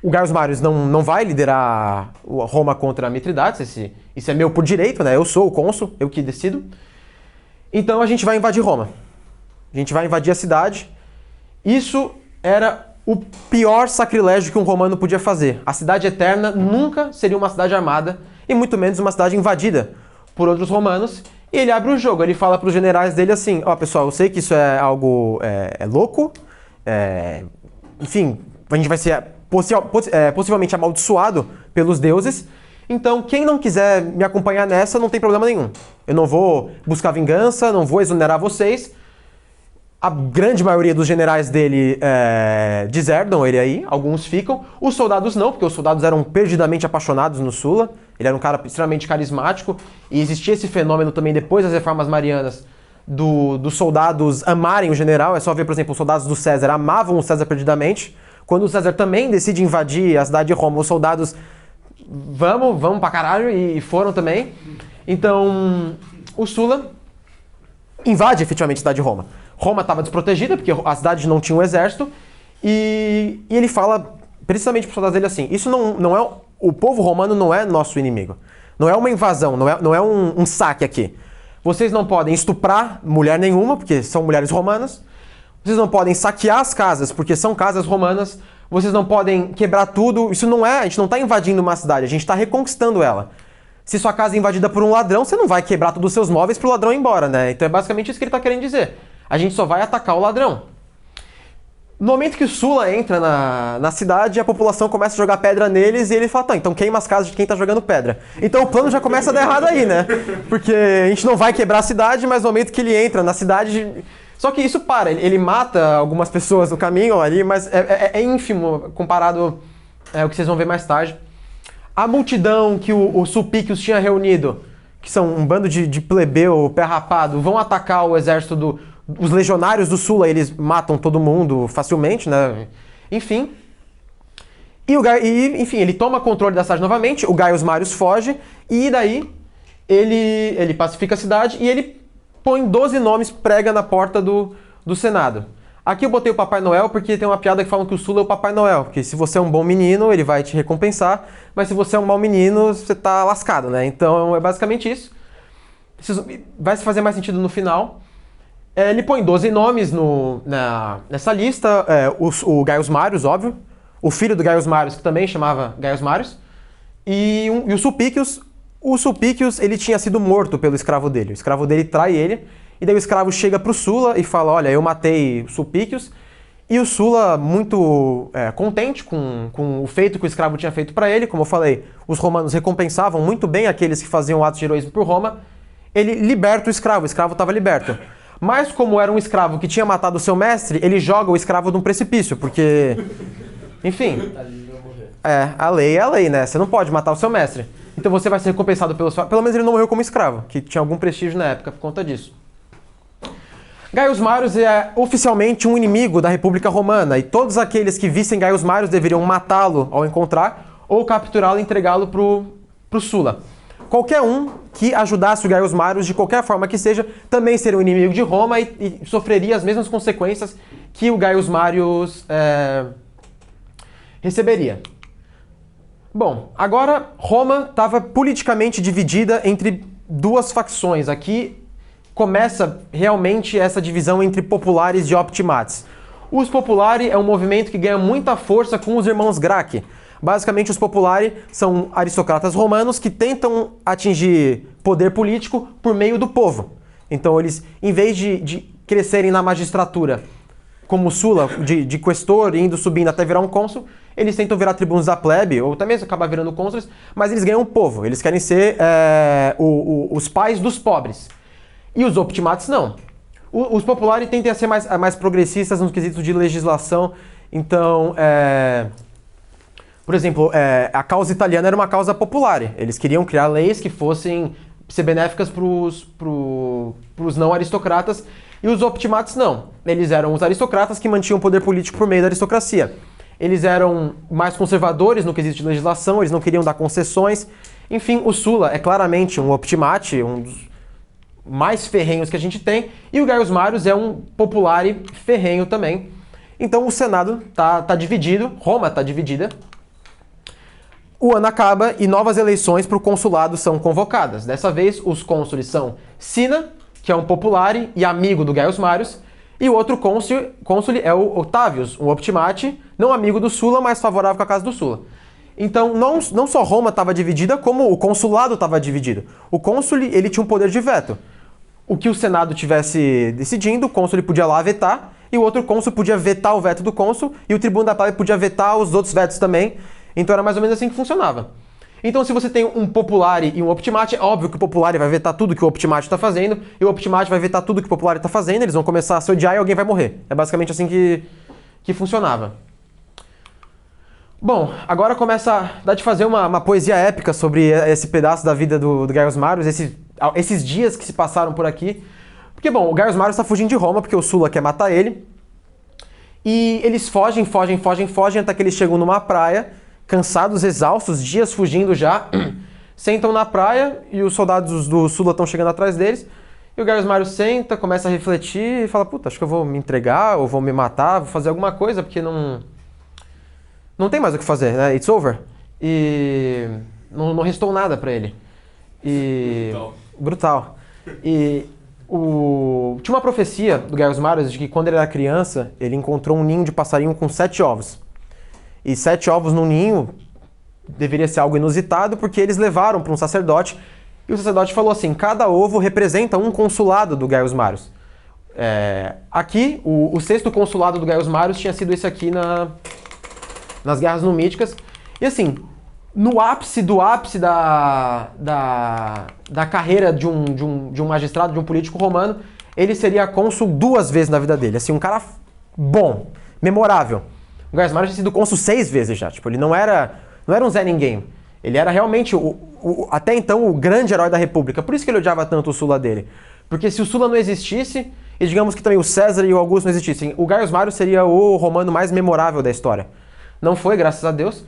O Gaius Marius não vai liderar Roma contra Mithridates, isso é meu por direito, né? Eu sou o cônsul, eu que decido. Então a gente vai invadir Roma. A gente vai invadir a cidade. Isso era o pior sacrilégio que um romano podia fazer. A cidade eterna nunca seria uma cidade armada, e muito menos uma cidade invadida por outros romanos. E ele abre o jogo, ele fala para os generais dele assim, pessoal, eu sei que isso é algo louco, enfim, a gente vai ser possivelmente amaldiçoado pelos deuses, então quem não quiser me acompanhar nessa não tem problema nenhum. Eu não vou buscar vingança, não vou exonerar vocês. A grande maioria dos generais dele deserdam ele aí, alguns ficam. Os soldados não, porque os soldados eram perdidamente apaixonados no Sulla. Ele era um cara extremamente carismático. E existia esse fenômeno também depois das reformas marianas dos soldados amarem o general. É só ver, por exemplo, os soldados do César amavam o César perdidamente. Quando o César também decide invadir a cidade de Roma, os soldados vamos pra caralho, e foram também. Então, o Sulla invade efetivamente a cidade de Roma. Roma estava desprotegida, porque a cidade não tinha um exército, e ele fala precisamente para os soldados dele assim, isso não é, o povo romano não é nosso inimigo, não é uma invasão, não é um saque aqui. Vocês não podem estuprar mulher nenhuma, porque são mulheres romanas, vocês não podem saquear as casas, porque são casas romanas, vocês não podem quebrar tudo, a gente não está invadindo uma cidade, a gente está reconquistando ela. Se sua casa é invadida por um ladrão, você não vai quebrar todos os seus móveis para o ladrão ir embora, né? Então é basicamente isso que ele está querendo dizer. A gente só vai atacar o ladrão. No momento que o Sulla entra na cidade, a população começa a jogar pedra neles e ele fala, tá, então queima as casas de quem tá jogando pedra. Então o plano já começa a dar errado aí, né? Porque a gente não vai quebrar a cidade, mas no momento que ele entra na cidade... Só que isso ele mata algumas pessoas no caminho ali, mas é ínfimo comparado ao que vocês vão ver mais tarde. a multidão que o Sulpicius tinha reunido, que são um bando de plebeu, pé rapado, vão atacar o exército os legionários do Sulla, eles matam todo mundo facilmente, né? Enfim. Enfim, ele toma controle da cidade novamente, o Gaius Marius foge, e daí ele pacifica a cidade e ele põe 12 nomes, prega na porta do Senado. Aqui eu botei o Papai Noel porque tem uma piada que fala que o Sulla é o Papai Noel, porque se você é um bom menino, ele vai te recompensar, mas se você é um mau menino, você tá lascado, né? Então é basicamente isso. Vai se fazer mais sentido no final. Ele põe 12 nomes nessa lista, o Gaius Marius, óbvio, o filho do Gaius Marius, que também chamava Gaius Marius, e o Sulpicius. O Sulpicius, ele tinha sido morto pelo escravo dele. O escravo dele trai ele, e daí o escravo chega pro Sulla e fala, olha, eu matei o Sulpicius, e o Sulla, muito contente com o feito que o escravo tinha feito para ele, como eu falei, os romanos recompensavam muito bem aqueles que faziam atos de heroísmo por Roma, ele liberta o escravo estava liberto. Mas como era um escravo que tinha matado o seu mestre, ele joga o escravo de um precipício, porque, enfim, a lei é a lei, né? Você não pode matar o seu mestre. Então você vai ser recompensado pelo menos ele não morreu como escravo, que tinha algum prestígio na época por conta disso. Gaius Marius é oficialmente um inimigo da República Romana, e todos aqueles que vissem Gaius Marius deveriam matá-lo ao encontrar, ou capturá-lo e entregá-lo pro Sulla. Qualquer um que ajudasse o Gaius Marius, de qualquer forma que seja, também seria um inimigo de Roma e sofreria as mesmas consequências que o Gaius Marius receberia. Bom, agora Roma estava politicamente dividida entre duas facções. Aqui começa realmente essa divisão entre populares e optimates. Os populares é um movimento que ganha muita força com os irmãos Gracchi. Basicamente, os populares são aristocratas romanos que tentam atingir poder político por meio do povo. Então, eles, em vez de crescerem na magistratura, como Sulla, de questor, indo subindo até virar um cônsul, eles tentam virar tribunos da plebe, ou até mesmo acabar virando cônsules, mas eles ganham o povo. Eles querem ser os pais dos pobres. E os optimates não. Os populares tendem a ser mais progressistas nos quesitos de legislação. Então, por exemplo, a causa italiana era uma causa popular. Eles queriam criar leis que fossem ser benéficas para os não aristocratas. E os optimates não. Eles eram os aristocratas que mantinham o poder político por meio da aristocracia. Eles eram mais conservadores no quesito de legislação, eles não queriam dar concessões. Enfim, o Sulla é claramente um optimate, um dos mais ferrenhos que a gente tem, e o Gaius Marius é um populare ferrenho também. Então o Senado tá dividido, Roma está dividida. O ano acaba e novas eleições para o consulado são convocadas. Dessa vez, os cônsules são Cinna, que é um populare e amigo do Gaius Marius, e o outro cônsul é o Octavius, um optimate, não amigo do Sulla, mas favorável com a casa do Sulla. Então, não só Roma estava dividida, como o consulado estava dividido. O cônsul, ele tinha um poder de veto. O que o Senado tivesse decidindo, o cônsul podia lá vetar, e o outro cônsul podia vetar o veto do cônsul, e o tribuno da plebe podia vetar os outros vetos também. Então era mais ou menos assim que funcionava. Então se você tem um populare e um optimate, é óbvio que o populare vai vetar tudo que o optimate está fazendo, e o optimate vai vetar tudo que o populare está fazendo, eles vão começar a se odiar e alguém vai morrer. É basicamente assim que funcionava. Bom, agora começa a dar de fazer uma poesia épica sobre esse pedaço da vida do Gaius Marius, esses dias que se passaram por aqui. Porque, bom, o Gaius Marius está fugindo de Roma porque o Sulla quer matar ele. E eles fogem até que eles chegam numa praia, cansados, exaustos, dias fugindo já, sentam na praia e os soldados do Sulla estão chegando atrás deles. E o Gaius Marius senta, começa a refletir e fala, puta, acho que eu vou me entregar, ou vou me matar, vou fazer alguma coisa, porque não tem mais o que fazer, né? It's over. E não restou nada pra ele. Brutal. E tinha uma profecia do Gaius Marius de que quando ele era criança, ele encontrou um ninho de passarinho com 7 ovos. E 7 ovos num ninho deveria ser algo inusitado, porque eles levaram para um sacerdote, e o sacerdote falou assim, cada ovo representa um consulado do Gaius Marius. Aqui, o 6º consulado do Gaius Marius tinha sido esse aqui nas Guerras Numídicas. E assim, no ápice do ápice da carreira de um magistrado, de um político romano, ele seria cônsul 2 vezes na vida dele. Assim, um cara bom, memorável. O Gaius Marius tinha sido cônsul 6 vezes já. Tipo, ele não era um Zé Ninguém. Ele era realmente, até então, o grande herói da República. Por isso que ele odiava tanto o Sulla dele. Porque se o Sulla não existisse, e digamos que também o César e o Augusto não existissem, o Gaius Marius seria o romano mais memorável da história. Não foi, graças a Deus.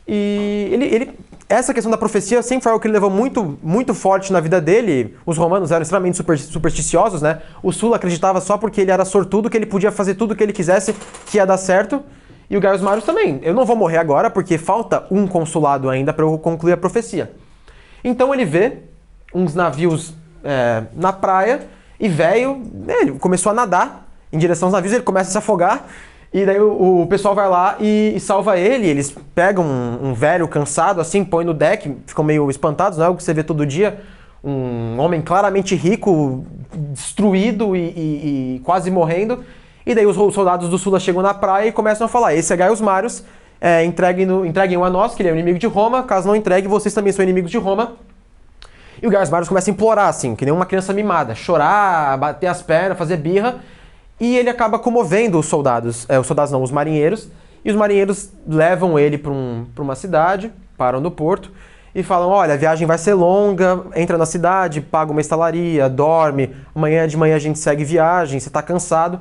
E essa questão da profecia sempre foi algo que ele levou muito, muito forte na vida dele. Os romanos eram extremamente supersticiosos, né? O Sulla acreditava só porque ele era sortudo, que ele podia fazer tudo o que ele quisesse, que ia dar certo. E o Gaius Marius também. Eu não vou morrer agora porque falta um consulado ainda para eu concluir a profecia. Então ele vê uns navios na praia e ele começou a nadar em direção aos navios, ele começa a se afogar. E daí o pessoal vai lá e salva ele. Eles pegam um velho cansado, assim, põe no deck, ficam meio espantados, não é algo que você vê todo dia. Um homem claramente rico, destruído e quase morrendo. E daí os soldados do Sulla chegam na praia e começam a falar: esse é Gaius Marius, entreguem-o a nós, que ele é o inimigo de Roma. Caso não entregue, vocês também são inimigos de Roma. E o Gaius Marius começa a implorar, assim, que nem uma criança mimada, chorar, bater as pernas, fazer birra. E ele acaba comovendo os soldados, os marinheiros, e os marinheiros levam ele para uma cidade, param no porto, e falam: olha, a viagem vai ser longa, entra na cidade, paga uma estalaria, dorme, amanhã de manhã a gente segue viagem, você tá cansado.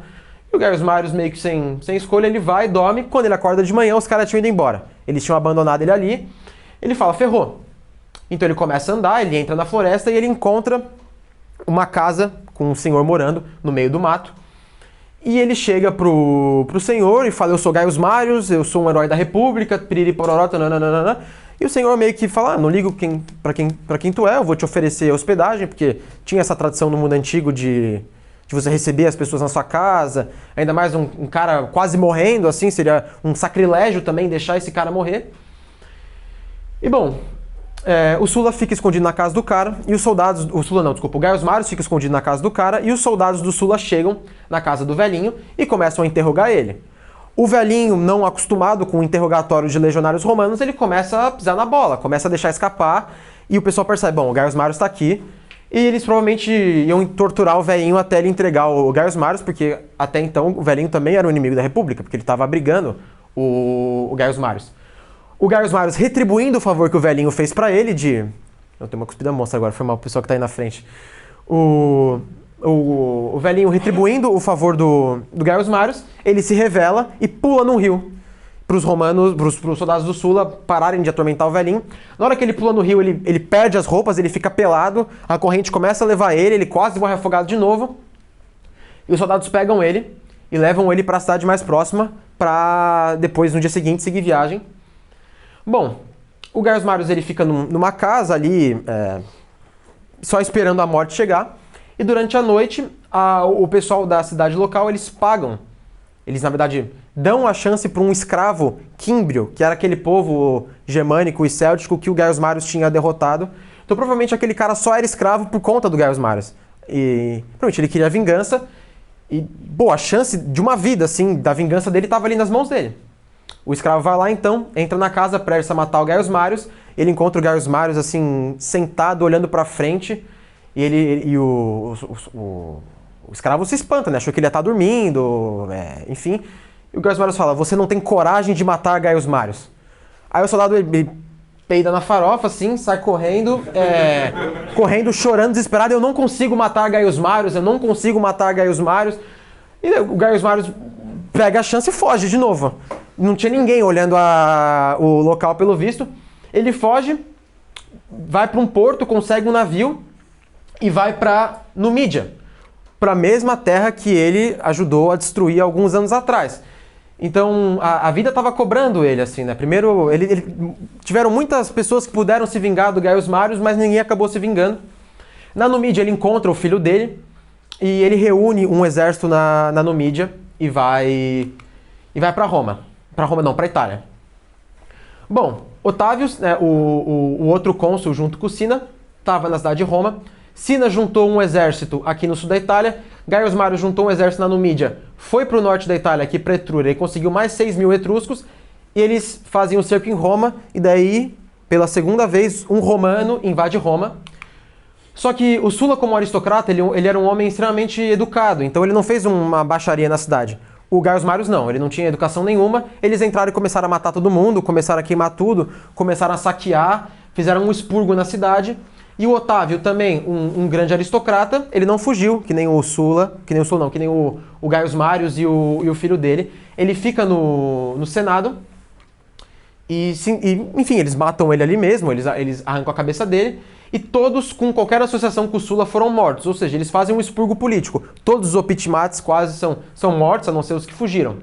E o Gaius Marius, meio que sem escolha, ele vai, dorme, quando ele acorda de manhã, os caras tinham ido embora. Eles tinham abandonado ele ali, ele fala: ferrou. Então ele começa a andar, ele entra na floresta e ele encontra uma casa com um senhor morando no meio do mato. E ele chega pro senhor e fala: eu sou Gaius Marius, eu sou um herói da República, piriri pororó, nananana. E o senhor meio que fala: não ligo pra quem tu é, eu vou te oferecer hospedagem, porque tinha essa tradição no mundo antigo de você receber as pessoas na sua casa, ainda mais um cara quase morrendo, assim, seria um sacrilégio também deixar esse cara morrer. E bom, o Sulla fica escondido na casa do cara, e os soldados... o Gaius Marius fica escondido na casa do cara, e os soldados do Sulla chegam na casa do velhinho e começam a interrogar ele. O velhinho, não acostumado com o interrogatório de legionários romanos, ele começa a pisar na bola, começa a deixar escapar, e o pessoal percebe: bom, o Gaius Marius está aqui, e eles provavelmente iam torturar o velhinho até ele entregar o Gaius Marius, porque até então o velhinho também era um inimigo da República, porque ele estava abrigando o Gaius Marius. O Gaius Marius retribuindo o favor que o velhinho fez pra ele de... Eu tenho uma cuspida monstra agora, foi mal o pessoal que tá aí na frente. O velhinho retribuindo o favor do Gaius Marius, ele se revela e pula num rio. Pros soldados do Sulla pararem de atormentar o velhinho. Na hora que ele pula no rio, ele perde as roupas, ele fica pelado, a corrente começa a levar ele quase morre afogado de novo. E os soldados pegam ele e levam ele pra cidade mais próxima pra depois, no dia seguinte, seguir viagem. Bom, o Gaius Marius ele fica numa casa ali, só esperando a morte chegar. E durante a noite, o pessoal da cidade local, eles pagam. Eles, na verdade, dão a chance para um escravo químbrio, que era aquele povo germânico e céltico que o Gaius Marius tinha derrotado. Então, provavelmente, aquele cara só era escravo por conta do Gaius Marius. E, provavelmente, ele queria vingança. E, boa, a chance de uma vida, assim, da vingança dele estava ali nas mãos dele. O escravo vai lá, então, entra na casa, prestes a matar o Gaius Marius. Ele encontra o Gaius Marius, assim, sentado, olhando pra frente. E o escravo se espanta, né? Achou que ele ia estar dormindo, enfim. E o Gaius Marius fala: você não tem coragem de matar Gaius Marius. Aí o soldado ele peida na farofa, assim, sai correndo, chorando, desesperado: eu não consigo matar Gaius Marius, eu não consigo matar Gaius Marius. E o Gaius Marius pega a chance e foge de novo. Não tinha ninguém olhando o local pelo visto. Ele foge, vai para um porto, consegue um navio e vai para Numídia, para a mesma terra que ele ajudou a destruir alguns anos atrás. Então a vida estava cobrando ele, assim, né? Primeiro, tiveram muitas pessoas que puderam se vingar do Gaius Marius, mas ninguém acabou se vingando. Na Numídia ele encontra o filho dele e ele reúne um exército na Numídia e vai para Roma. Para Roma não, para Itália. Bom, Otávios, né, o outro cônsul junto com Sina, estava na cidade de Roma. Sina juntou um exército aqui no sul da Itália. Gaius Marius juntou um exército na Numídia, foi para o norte da Itália, aqui para Etrúria, e conseguiu mais 6.000 etruscos. E eles fazem um cerco em Roma, e daí, pela segunda vez, um romano invade Roma. Só que o Sulla, como aristocrata, ele era um homem extremamente educado, então ele não fez uma baixaria na cidade. O Gaius Marius não, ele não tinha educação nenhuma, eles entraram e começaram a matar todo mundo, começaram a queimar tudo, começaram a saquear, fizeram um expurgo na cidade. E o Otávio também, um grande aristocrata, ele não fugiu, que nem o Sulla, que nem o Gaius Marius e o filho dele. Ele fica no Senado e, enfim, eles matam ele ali mesmo, eles arrancam a cabeça dele. E todos, com qualquer associação com o Sulla, foram mortos. Ou seja, eles fazem um expurgo político. Todos os optimates quase são mortos, a não ser os que fugiram.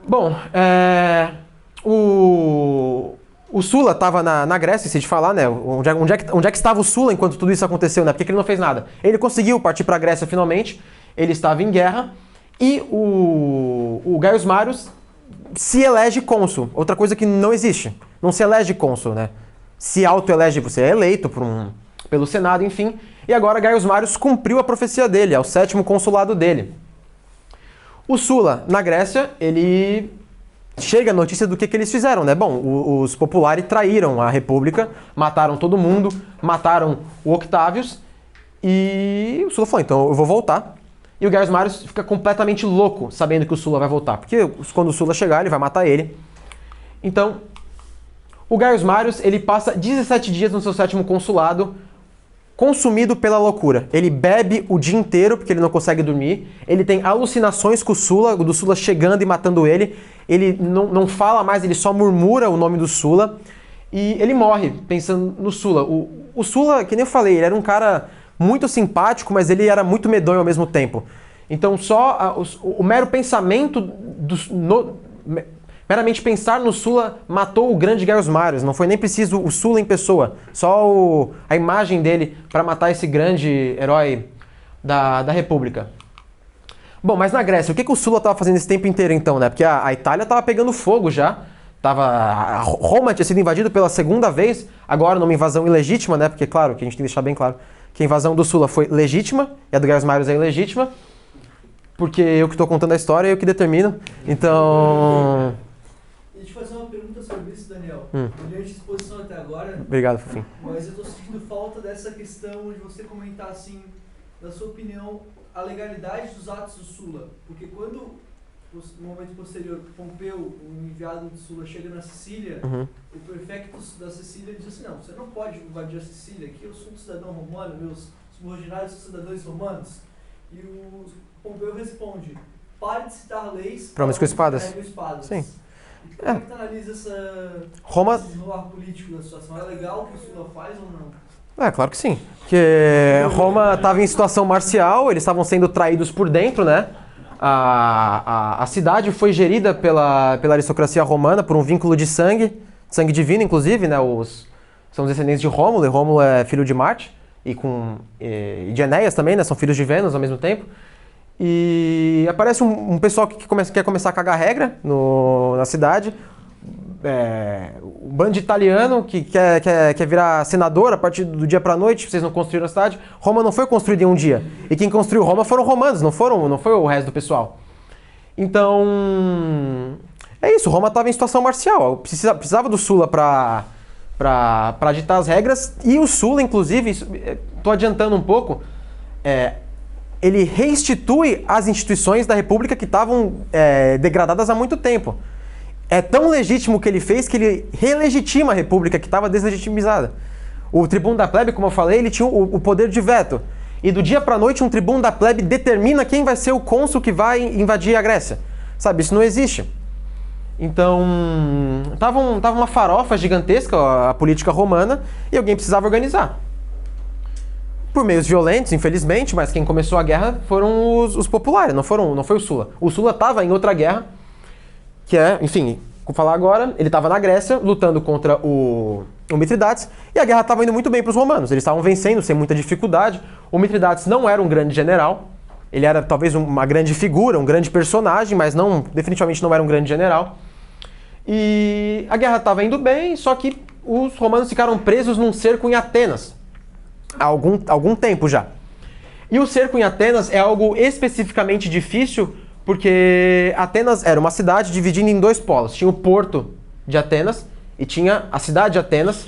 Bom, o Sulla estava na Grécia, se de falar, né? Onde é que estava o Sulla enquanto tudo isso aconteceu, né? Por que ele não fez nada? Ele conseguiu partir para a Grécia finalmente, ele estava em guerra, e o Gaius Marius se elege cônsul. Outra coisa que não existe. Não se elege cônsul, né? Se autoelege, você é eleito pelo Senado, enfim. E agora Gaius Marius cumpriu a profecia dele, é o 7º consulado dele. O Sulla, na Grécia, ele chega a notícia do que eles fizeram, né? Bom, os populares traíram a república, mataram todo mundo, mataram o Octavius, e o Sulla falou, então eu vou voltar. E o Gaius Marius fica completamente louco sabendo que o Sulla vai voltar, porque quando o Sulla chegar, ele vai matar ele. Então, o Gaius Marius, ele passa 17 dias no seu 7º consulado, consumido pela loucura. Ele bebe o dia inteiro, porque ele não consegue dormir. Ele tem alucinações com o Sulla, do Sulla chegando e matando ele. Ele não fala mais, ele só murmura o nome do Sulla. E ele morre pensando no Sulla. O Sulla, que nem eu falei, ele era um cara muito simpático, mas ele era muito medonho ao mesmo tempo. Então só o mero pensamento meramente pensar no Sulla matou o grande Gaius Marius. Não foi nem preciso o Sulla em pessoa. Só a imagem dele para matar esse grande herói da República. Bom, mas na Grécia, o que o Sulla estava fazendo esse tempo inteiro então, né? Porque a Itália estava pegando fogo já. Roma tinha sido invadida pela 2ª vez, agora numa invasão ilegítima, né? Porque, claro, que a gente tem que deixar bem claro que a invasão do Sulla foi legítima e a do Gaius Marius é ilegítima. Porque eu que estou contando a história, eu que determino. Então... Deixa eu fazer uma pergunta sobre isso, Daniel. Durante a exposição até agora... Obrigado, Fofinho. Mas eu estou sentindo falta dessa questão de você comentar, assim, na sua opinião, a legalidade dos atos do Sulla. Porque quando, no momento posterior, Pompeu, o enviado do Sulla, chega na Sicília, o prefecto da Sicília diz assim, não, você não pode invadir a Sicília, aqui eu sou um cidadão romano, meus subordinados são cidadãos romanos. E o Pompeu responde, pare de citar leis para homens com espadas. Sim. Como é que tu analisa esse desenrolar político da situação? É legal o que o Sulla faz ou não? Claro que sim. Porque Roma estava em situação marcial, eles estavam sendo traídos por dentro, né? A cidade foi gerida pela aristocracia romana por um vínculo de sangue divino, inclusive, né? São descendentes de Rômulo, e Rômulo é filho de Marte, e de Enéas também, né? São filhos de Vênus ao mesmo tempo. E aparece um pessoal que quer começar a cagar regra na cidade. Um bando de italiano que quer virar senador a partir do dia pra noite, vocês não construíram a cidade. Roma não foi construída em um dia. E quem construiu Roma foram romanos, não foi o resto do pessoal. Então, é isso, Roma estava em situação marcial. Precisava do Sulla para ditar as regras. E o Sulla, inclusive, estou adiantando um pouco, ele reinstitui as instituições da República que estavam degradadas há muito tempo. É tão legítimo o que ele fez que ele relegitima a República que estava deslegitimizada. O tribuno da plebe, como eu falei, ele tinha o poder de veto. E do dia para a noite, um tribuno da plebe determina quem vai ser o cônsul que vai invadir a Grécia. Sabe, isso não existe. Então, tava uma farofa gigantesca a política romana e alguém precisava organizar. Por meios violentos, infelizmente, mas quem começou a guerra foram os populares, não foi o Sulla. O Sulla estava em outra guerra, que enfim, vou falar agora, ele estava na Grécia, lutando contra o Mitridates, e a guerra estava indo muito bem para os romanos, eles estavam vencendo sem muita dificuldade. O Mitridates não era um grande general, ele era talvez uma grande figura, um grande personagem, mas definitivamente não era um grande general. E a guerra estava indo bem, só que os romanos ficaram presos num cerco em Atenas, há algum tempo já. E o cerco em Atenas é algo especificamente difícil, porque Atenas era uma cidade dividida em dois polos. Tinha o porto de Atenas e tinha a cidade de Atenas.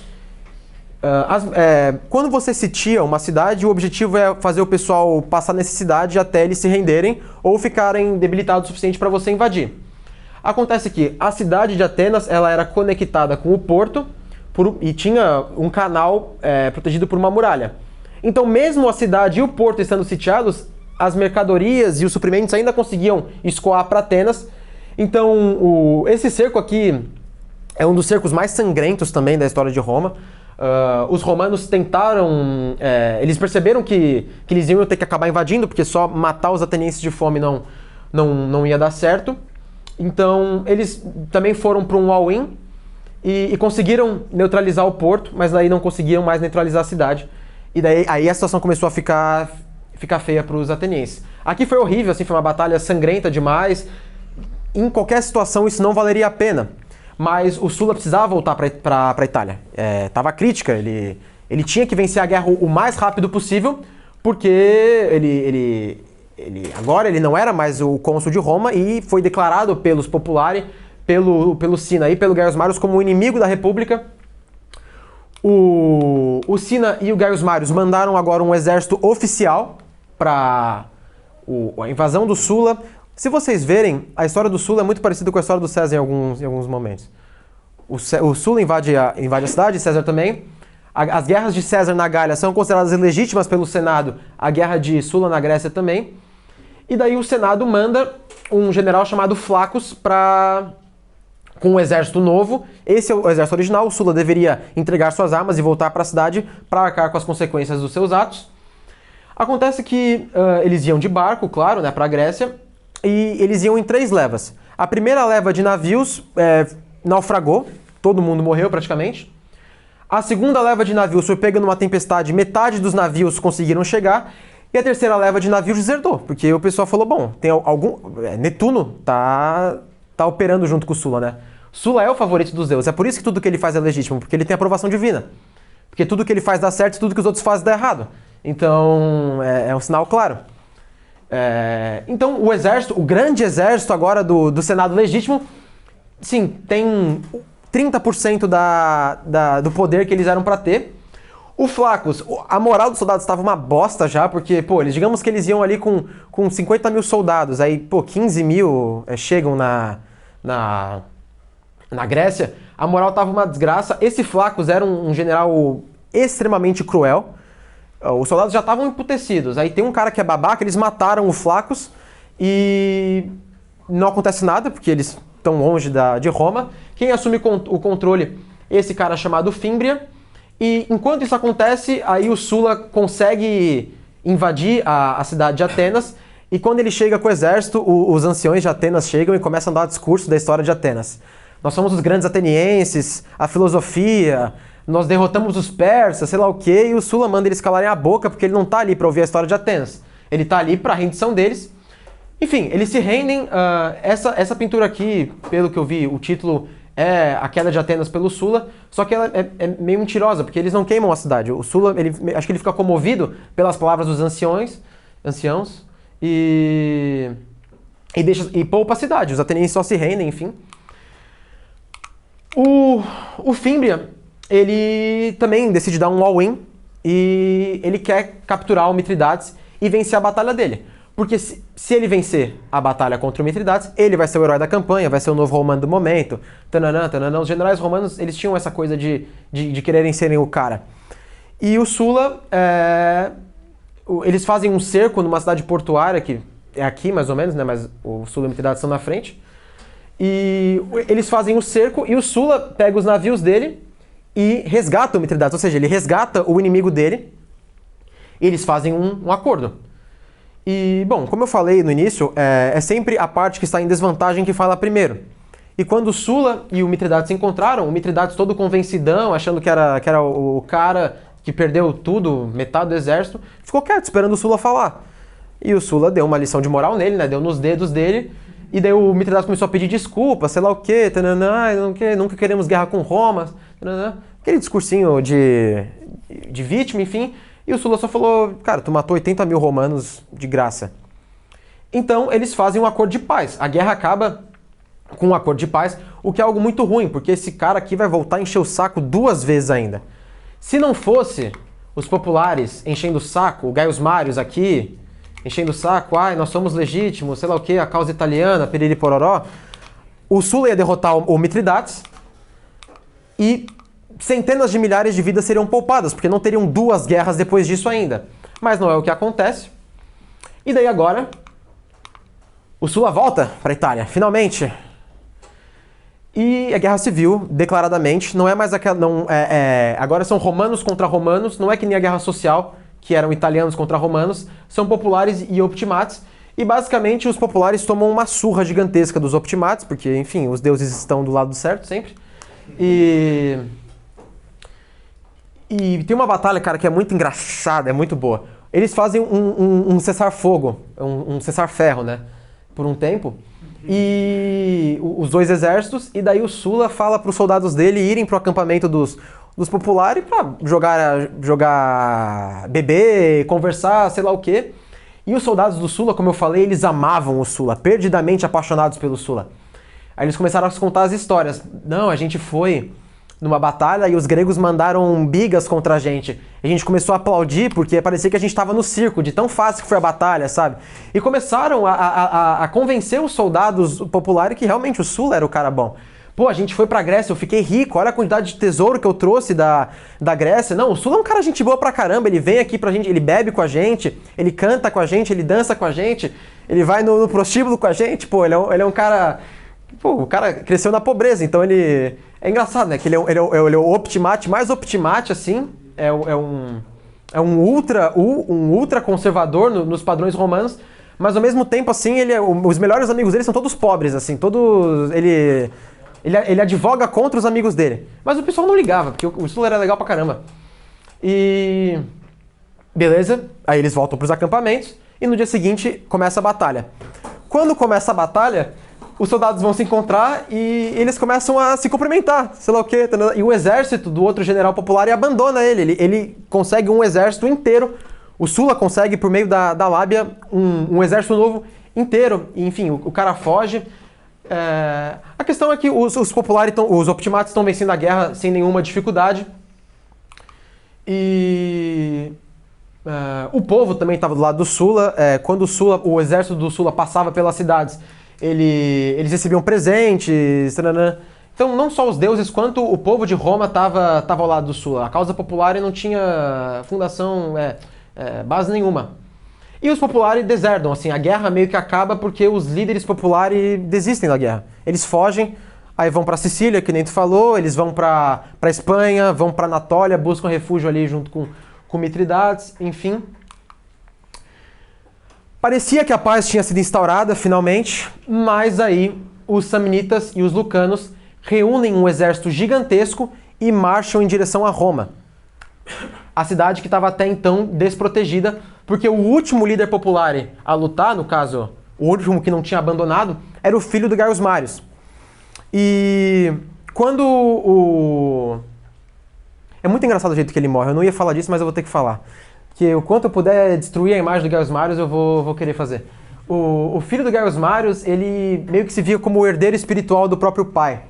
Quando você sitia uma cidade, o objetivo é fazer o pessoal passar necessidade até eles se renderem ou ficarem debilitados o suficiente para você invadir. Acontece que a cidade de Atenas ela era conectada com o porto e tinha um canal protegido por uma muralha. Então, mesmo a cidade e o porto estando sitiados, as mercadorias e os suprimentos ainda conseguiam escoar para Atenas. Então, esse cerco aqui é um dos cercos mais sangrentos também da história de Roma. Os romanos tentaram... eles perceberam que eles iam ter que acabar invadindo, porque só matar os atenienses de fome não ia dar certo. Então, eles também foram para um all-in e conseguiram neutralizar o porto, mas daí não conseguiam mais neutralizar a cidade. E daí aí a situação começou a ficar feia para os atenienses. Aqui foi horrível, assim, foi uma batalha sangrenta demais. Em qualquer situação isso não valeria a pena. Mas o Sulla precisava voltar para a Itália. Tava crítica, ele tinha que vencer a guerra o mais rápido possível, porque agora ele não era mais o cônsul de Roma e foi declarado pelos populares, pelo Sina e pelo Gaius Marius como o inimigo da República. O Sina e o Gaius Marius mandaram agora um exército oficial para a invasão do Sulla. Se vocês verem, a história do Sulla é muito parecida com a história do César em alguns momentos. O Sulla invade a cidade, César também. As guerras de César na Gália são consideradas ilegítimas pelo Senado, a guerra de Sulla na Grécia também. E daí o Senado manda um general chamado Flaccus com um exército novo. Esse é o exército original. O Sulla deveria entregar suas armas e voltar para a cidade para arcar com as consequências dos seus atos. Acontece que eles iam de barco, claro, né, para a Grécia. E eles iam em 3 levas. A primeira leva de navios naufragou, todo mundo morreu praticamente. A segunda leva de navios foi pega numa tempestade, metade dos navios conseguiram chegar. E a terceira leva de navios desertou, porque o pessoal falou, bom, tem Netuno tá operando junto com o Sulla, né? Sulla é o favorito dos deuses, é por isso que tudo que ele faz é legítimo, porque ele tem aprovação divina. Porque tudo que ele faz dá certo e tudo que os outros fazem dá errado. Então, é um sinal claro. Então o grande exército agora do Senado legítimo, sim, tem 30% do poder que eles eram para ter. O Flaccus, a moral dos soldados estava uma bosta já, porque, digamos que eles iam ali com 50 mil soldados, aí, 15 mil chegam na Grécia, a moral estava uma desgraça. Esse Flaccus era um general extremamente cruel. Os soldados já estavam emputecidos. Aí tem um cara que é babaca, eles mataram o Flaccus e não acontece nada, porque eles estão longe de Roma. Quem assume o controle? Esse cara chamado Fímbria. E enquanto isso acontece, aí o Sulla consegue invadir a cidade de Atenas. E quando ele chega com o exército, os anciões de Atenas chegam e começam a dar discurso da história de Atenas. Nós somos os grandes atenienses, a filosofia... Nós derrotamos os persas, sei lá o quê, e o Sulla manda eles calarem a boca porque ele não tá ali para ouvir a história de Atenas. Ele tá ali para a rendição deles. Enfim, eles se rendem. Essa pintura aqui, pelo que eu vi, o título é A Queda de Atenas pelo Sulla, só que ela é meio mentirosa, porque eles não queimam a cidade. O Sulla, acho que ele fica comovido pelas palavras dos anciãos e poupa a cidade. Os atenienses só se rendem, enfim. O Fímbria, ele também decide dar um all-in e ele quer capturar o Mithridates e vencer a batalha dele. Porque se ele vencer a batalha contra o Mithridates, ele vai ser o herói da campanha, vai ser o novo romano do momento. Tananã, tananã. Os generais romanos, eles tinham essa coisa de quererem serem o cara. E o Sulla, eles fazem um cerco numa cidade portuária, que é aqui mais ou menos, né? Mas o Sulla e o Mithridates estão na frente. E eles fazem o cerco e o Sulla pega os navios dele e resgata o Mithridates, ou seja, ele resgata o inimigo dele e eles fazem um acordo. E, bom, como eu falei no início, é sempre a parte que está em desvantagem que fala primeiro. E quando o Sulla e o Mithridates se encontraram, o Mithridates todo convencidão, achando que era o cara que perdeu tudo, metade do exército, ficou quieto, esperando o Sulla falar. E o Sulla deu uma lição de moral nele, né? Deu nos dedos dele. E daí o Mithridates começou a pedir desculpa, sei lá o quê, nunca queremos guerra com Roma, aquele discursinho de vítima, enfim. E o Sulla só falou, cara, tu matou 80 mil romanos de graça. Então eles fazem um acordo de paz. A guerra acaba com um acordo de paz, o que é algo muito ruim, porque esse cara aqui vai voltar a encher o saco 2 vezes ainda. Se não fosse os populares enchendo o saco, o Gaius Marius aqui, enchendo o saco, ai, nós somos legítimos, sei lá o que, a causa italiana, piriri pororó, o Sulla ia derrotar o Mitridates e centenas de milhares de vidas seriam poupadas, porque não teriam 2 guerras depois disso ainda. Mas não é o que acontece. E daí agora, o Sulla volta para a Itália, finalmente. E a guerra civil, declaradamente, não é mais aquela... agora são romanos contra romanos, não é que nem a guerra social, que eram italianos contra romanos, são populares e optimates. E basicamente os populares tomam uma surra gigantesca dos optimates, porque, enfim, os deuses estão do lado certo sempre. E tem uma batalha, cara, que é muito engraçada, é muito boa. Eles fazem um cessar-fogo, um cessar-ferro, né? Por um tempo. E os 2 exércitos, e daí o Sulla fala para os soldados dele irem para o acampamento dos populares para jogar, beber, conversar, sei lá o quê. E os soldados do Sulla, como eu falei, eles amavam o Sulla, perdidamente apaixonados pelo Sulla. Aí eles começaram a se contar as histórias. Não, a gente foi numa batalha e os gregos mandaram bigas contra a gente. A gente começou a aplaudir porque parecia que a gente estava no circo, de tão fácil que foi a batalha, sabe? E começaram a convencer os soldados populares que realmente o Sulla era o cara bom. Pô, a gente foi pra Grécia, eu fiquei rico, olha a quantidade de tesouro que eu trouxe da Grécia. Não, o Sulla é um cara gente boa pra caramba, ele vem aqui pra gente, ele bebe com a gente, ele canta com a gente, ele dança com a gente, ele vai no prostíbulo com a gente, pô, ele é um cara... Pô, o cara cresceu na pobreza, então ele... É engraçado, né? Que ele é o optimate, mais optimate, assim. É um ultra conservador nos padrões romanos, mas ao mesmo tempo, assim, os melhores amigos dele são todos pobres, assim, todos... Ele advoga contra os amigos dele. Mas o pessoal não ligava, porque o Sulla era legal pra caramba. E... Beleza, aí eles voltam pros acampamentos, e no dia seguinte começa a batalha. Quando começa a batalha... Os soldados vão se encontrar e eles começam a se cumprimentar, sei lá o quê. E o exército do outro general popular abandona ele. Ele consegue um exército inteiro. O Sulla consegue, por meio da lábia, um exército novo inteiro. E, enfim, o cara foge. A questão é que os populares, os optimates estão vencendo a guerra sem nenhuma dificuldade. E... o povo também estava do lado do Sulla. Quando o exército do Sulla passava pelas cidades... Eles recebiam presentes, taranã. Então não só os deuses, quanto o povo de Roma estava ao lado do Sulla. A causa popular não tinha fundação, base nenhuma. E os populares deserdam, assim, a guerra meio que acaba porque os líderes populares desistem da guerra. Eles fogem, aí vão para Sicília, que nem tu falou, eles vão para Espanha, vão para Anatólia, buscam refúgio ali junto com Mitridates, enfim... Parecia que a paz tinha sido instaurada, finalmente, mas aí os samnitas e os lucanos reúnem um exército gigantesco e marcham em direção a Roma. A cidade que estava até então desprotegida, porque o último líder popular a lutar, no caso, o último que não tinha abandonado, era o filho do Gaius Marius. E quando É muito engraçado o jeito que ele morre, eu não ia falar disso, mas eu vou ter que falar. Que o quanto eu puder destruir a imagem do Gaius Marius, eu vou querer fazer. O filho do Gaius Marius, ele meio que se via como o herdeiro espiritual do próprio pai.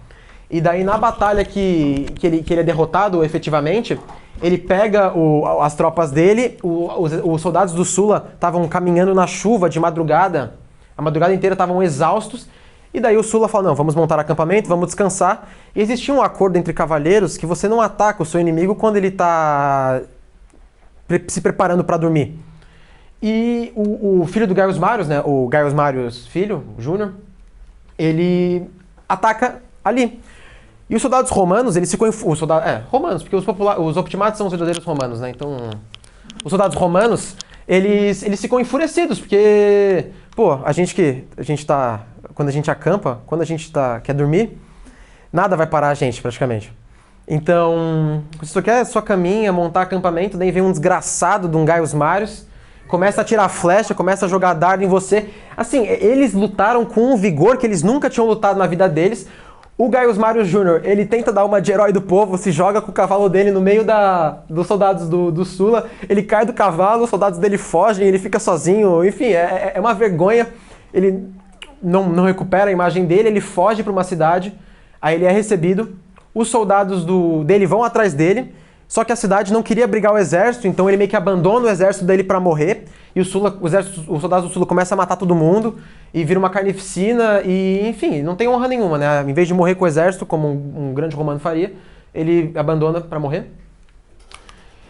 E daí na batalha que ele é derrotado efetivamente, ele pega as tropas dele, os soldados do Sulla estavam caminhando na chuva de madrugada, a madrugada inteira estavam exaustos, e daí o Sulla fala, não, vamos montar acampamento, vamos descansar. E existia um acordo entre cavaleiros que você não ataca o seu inimigo quando ele está se preparando para dormir. E o filho do Gaius Marius, né, o Gaius Marius filho, o Júnior, ele ataca ali. E os soldados romanos, eles ficam... romanos, porque os optimatos são os verdadeiros romanos, né? Então, os soldados romanos, eles ficam enfurecidos, porque... Pô, quando a gente acampa, quando a gente quer dormir, nada vai parar a gente, praticamente. Então, se você quer sua caminha, montar acampamento, daí vem um desgraçado de um Gaius Marius, começa a tirar flecha, começa a jogar dardo em você. Assim, eles lutaram com um vigor que eles nunca tinham lutado na vida deles. O Gaius Marius Júnior, ele tenta dar uma de herói do povo, se joga com o cavalo dele no meio dos soldados do Sulla, ele cai do cavalo, os soldados dele fogem, ele fica sozinho, enfim, é uma vergonha. Ele não recupera a imagem dele, ele foge para uma cidade, aí ele é recebido, os soldados dele vão atrás dele, Só que a cidade não queria brigar o exército, então ele meio que abandona o exército dele pra morrer. E os soldados do Sula começam a matar todo mundo e vira uma carnificina e, enfim, não tem honra nenhuma, né? Em vez de morrer com o exército, como um grande romano faria, ele abandona pra morrer.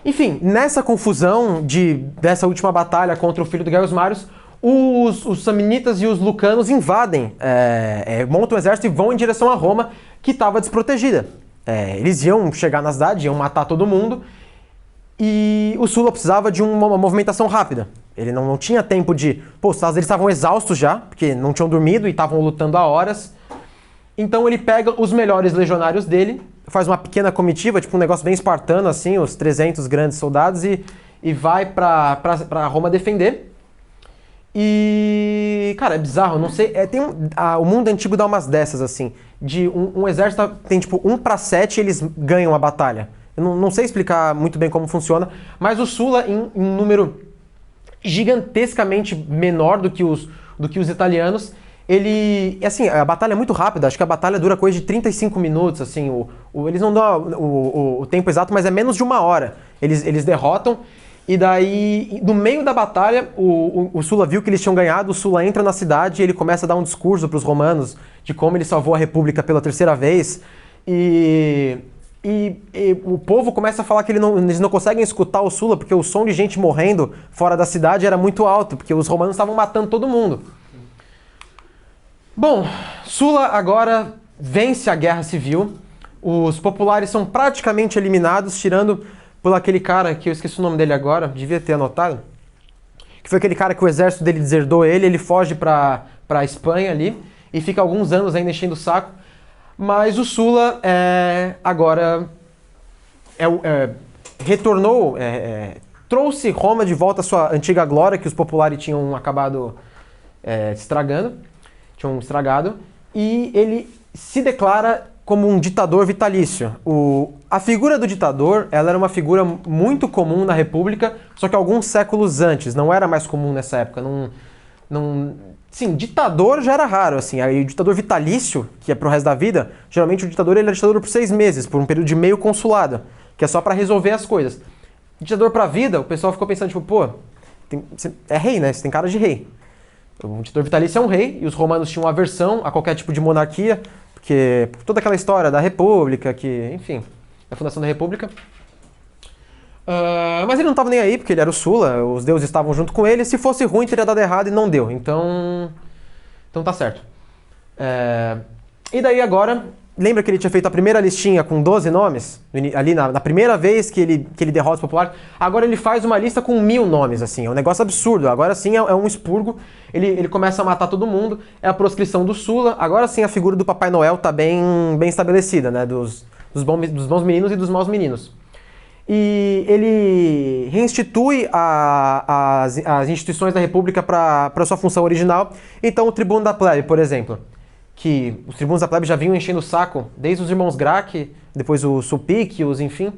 Enfim, nessa confusão dessa última batalha contra o filho do Gaius Marius, os samnitas e os lucanos invadem, montam um exército e vão em direção a Roma, que estava desprotegida. Eles iam chegar na cidade, iam matar todo mundo, e o Sulla precisava de uma movimentação rápida. Ele não tinha tempo de... Pô, os soldados deles estavam exaustos já, porque não tinham dormido e estavam lutando há horas. Então ele pega os melhores legionários dele, faz uma pequena comitiva, tipo um negócio bem espartano, assim, os 300 grandes soldados, e vai pra Roma defender. E, cara, é bizarro, não sei, o mundo antigo dá umas dessas, assim, de um exército tem tipo 1-7 e eles ganham a batalha. Eu não sei explicar muito bem como funciona, mas o Sulla, em número gigantescamente menor do que os italianos, ele, assim, a batalha é muito rápida, acho que a batalha dura coisa de 35 minutos, assim, eles não dão o tempo exato, mas é menos de 1 hora. Eles derrotam. E daí, no meio da batalha, o Sulla viu que eles tinham ganhado, o Sulla entra na cidade e ele começa a dar um discurso para os romanos de como ele salvou a República pela 3ª vez. E o povo começa a falar que eles não conseguem escutar o Sulla porque o som de gente morrendo fora da cidade era muito alto, porque os romanos estavam matando todo mundo. Bom, Sulla agora vence a guerra civil, os populares são praticamente eliminados, tirando por aquele cara, que eu esqueci o nome dele agora, devia ter anotado, que foi aquele cara que o exército dele deserdou ele foge pra Espanha ali, e fica alguns anos ainda enchendo o saco, mas o Sulla agora retornou, trouxe Roma de volta à sua antiga glória, que os populares tinham acabado tinham estragado, e ele se declara como um ditador vitalício. A figura do ditador, ela era uma figura muito comum na República, só que alguns séculos antes, não era mais comum nessa época. Sim, ditador já era raro, assim. Aí o ditador vitalício, que é pro resto da vida, geralmente o ditador ele é ditador por 6 meses, por um período de meio consulado, que é só pra resolver as coisas. Ditador pra vida, o pessoal ficou pensando, tipo, pô, você é rei, né? Você tem cara de rei. O ditador vitalício é um rei, e os romanos tinham aversão a qualquer tipo de monarquia, porque toda aquela história da República, enfim, da fundação da República. Mas ele não estava nem aí, porque ele era o Sulla, os deuses estavam junto com ele, se fosse ruim teria dado errado e não deu, então tá certo. E daí agora, lembra que ele tinha feito a primeira listinha com 12 nomes? Ali na primeira vez que ele derrota os populares, agora ele faz uma lista com 1000 nomes, assim, é um negócio absurdo, agora sim é um expurgo. Ele começa a matar todo mundo, é a proscrição do Sulla, agora sim a figura do Papai Noel tá bem estabelecida, né, dos bons meninos e dos maus meninos. E ele reinstitui as instituições da República para sua função original. Então o tribuno da plebe, por exemplo, que os tribunos da plebe já vinham enchendo o saco, desde os irmãos Gracchi, depois os Sulpícios, enfim.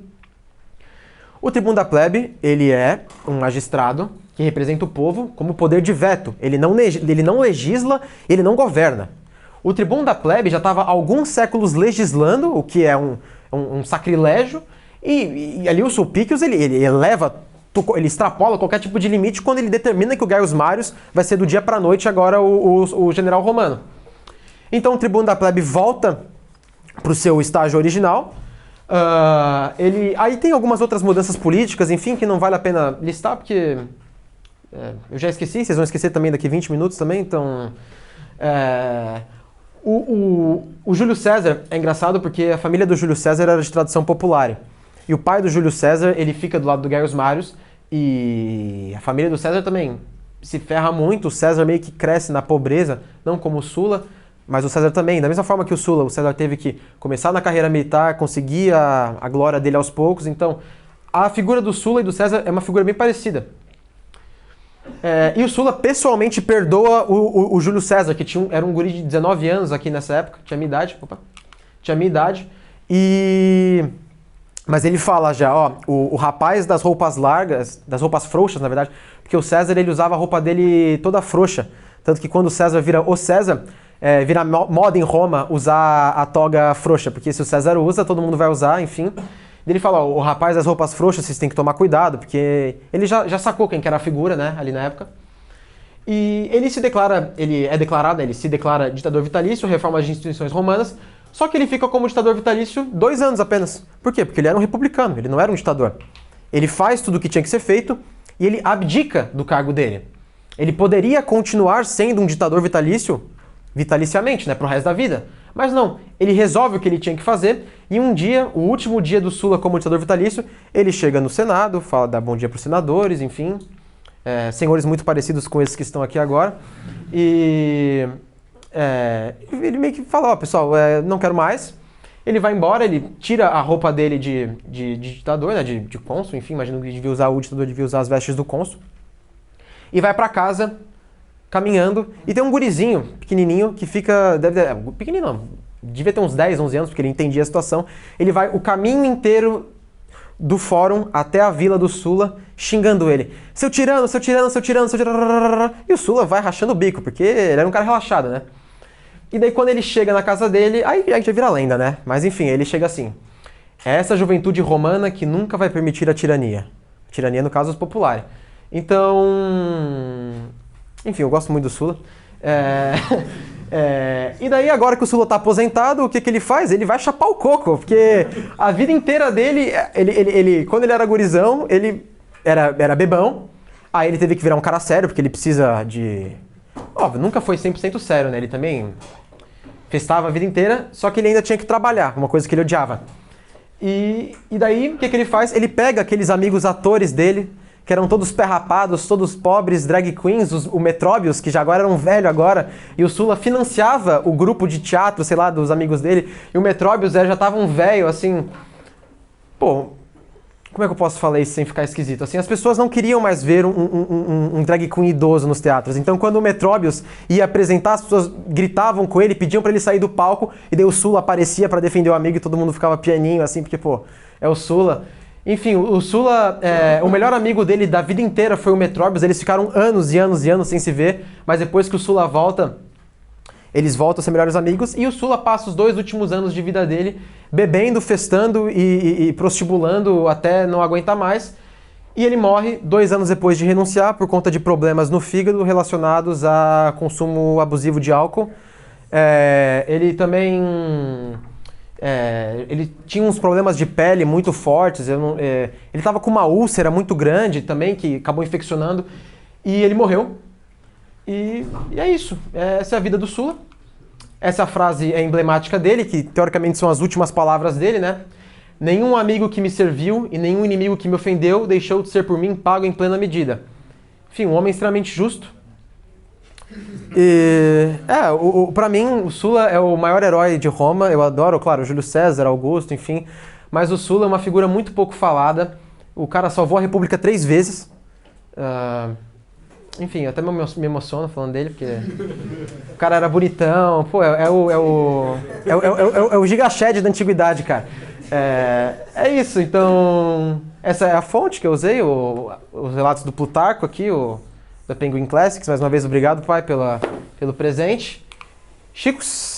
O tribuno da plebe, ele é um magistrado que representa o povo como poder de veto. Ele não legisla, ele não governa. O tribuno da plebe já estava há alguns séculos legislando, o que é um sacrilégio, e ali o Sulpícios, ele extrapola qualquer tipo de limite quando ele determina que o Gaius Marius vai ser do dia para a noite agora o general romano. Então o tribuno da plebe volta para o seu estágio original. Aí tem algumas outras mudanças políticas, enfim, que não vale a pena listar, porque eu já esqueci, vocês vão esquecer também daqui 20 minutos também, então... O Júlio César é engraçado porque a família do Júlio César era de tradição popular. E o pai do Júlio César, ele fica do lado do Gaius Marius, e a família do César também se ferra muito. O César meio que cresce na pobreza, não como o Sulla, mas o César também. Da mesma forma que o Sulla, o César teve que começar na carreira militar, conseguir a glória dele aos poucos. Então, a figura do Sulla e do César é uma figura bem parecida. E o Sulla pessoalmente perdoa o Júlio César, que era um guri de 19 anos aqui nessa época, tinha minha idade, mas ele fala já, o rapaz das roupas largas, das roupas frouxas, na verdade, porque o César ele usava a roupa dele toda frouxa, tanto que quando o César vira o César, vira moda em Roma usar a toga frouxa, porque se o César usa, todo mundo vai usar, enfim. Ele fala, ó, o rapaz das roupas frouxas, vocês têm que tomar cuidado, porque ele já sacou quem que era a figura, né, ali na época. E ele se declara ditador vitalício, reforma as instituições romanas, só que ele fica como ditador vitalício 2 anos apenas. Por quê? Porque ele era um republicano, ele não era um ditador. Ele faz tudo o que tinha que ser feito e ele abdica do cargo dele. Ele poderia continuar sendo um ditador vitaliciamente, né, pro resto da vida. Mas não, ele resolve o que ele tinha que fazer e um dia, o último dia do Sulla como ditador vitalício, ele chega no Senado, dá bom dia para os senadores, enfim, senhores muito parecidos com esses que estão aqui agora, e ele meio que fala, ó, pessoal, não quero mais. Ele vai embora, ele tira a roupa dele de ditador, né, de cônsul, enfim, imagino que o ditador devia usar as vestes do cônsul, e vai para casa caminhando, e tem um gurizinho pequenininho que fica, pequenininho não, devia ter uns 10, 11 anos, porque ele entendia a situação. Ele vai o caminho inteiro do fórum até a vila do Sulla, xingando ele. Seu tirano, seu tirano, seu tirano, seu tirano. E o Sulla vai rachando o bico, porque ele era um cara relaxado, né? E daí quando ele chega na casa dele, aí já vira lenda, né? Mas enfim, ele chega assim. É essa juventude romana que nunca vai permitir a tirania. A tirania, no caso, os populares. Então... Enfim, eu gosto muito do Sulla. E daí, agora que o Sulla tá aposentado, o que ele faz? Ele vai chapar o coco, porque a vida inteira dele, quando ele era gurizão, ele era bebão, aí ele teve que virar um cara sério, porque ele precisa de... Óbvio, nunca foi 100% sério, né? Ele também festava a vida inteira, só que ele ainda tinha que trabalhar, uma coisa que ele odiava. E daí, o que ele faz? Ele pega aqueles amigos atores dele, que eram todos perrapados, todos pobres, drag queens, o Metróbios, que já agora era um velho agora, e o Sulla financiava o grupo de teatro, sei lá, dos amigos dele, e o Metróbios já tava um velho, assim... Pô, como é que eu posso falar isso sem ficar esquisito? Assim, as pessoas não queriam mais ver um drag queen idoso nos teatros, então quando o Metróbios ia apresentar, as pessoas gritavam com ele, pediam pra ele sair do palco, e daí o Sulla aparecia pra defender o amigo, e todo mundo ficava pianinho, assim, porque, pô, é o Sulla... Enfim, o Sulla, o melhor amigo dele da vida inteira foi o Metróbios, eles ficaram anos e anos e anos sem se ver, mas depois que o Sulla volta, eles voltam a ser melhores amigos, e o Sulla passa os 2 últimos anos de vida dele bebendo, festando e prostibulando até não aguentar mais, e ele morre 2 anos depois de renunciar por conta de problemas no fígado relacionados a consumo abusivo de álcool. Ele também... ele tinha uns problemas de pele muito fortes, ele estava com uma úlcera muito grande também, que acabou infeccionando, e ele morreu. E é isso, essa é a vida do Sulla. Essa frase é emblemática dele, que teoricamente são as últimas palavras dele, né? Nenhum amigo que me serviu e nenhum inimigo que me ofendeu deixou de ser por mim pago em plena medida. Enfim, um homem extremamente justo. Pra mim, o Sulla é o maior herói de Roma. Eu adoro, claro, Júlio César, Augusto, enfim. Mas o Sulla é uma figura muito pouco falada. O cara salvou a República 3 vezes. Enfim, eu até me emociono falando dele, porque o cara era bonitão. Pô, é o Giga Chad da antiguidade, cara. É isso, então... Essa é a fonte que eu usei, os relatos do Plutarco aqui, da Penguin Classics. Mais uma vez, obrigado, pai, pelo presente. Chicos!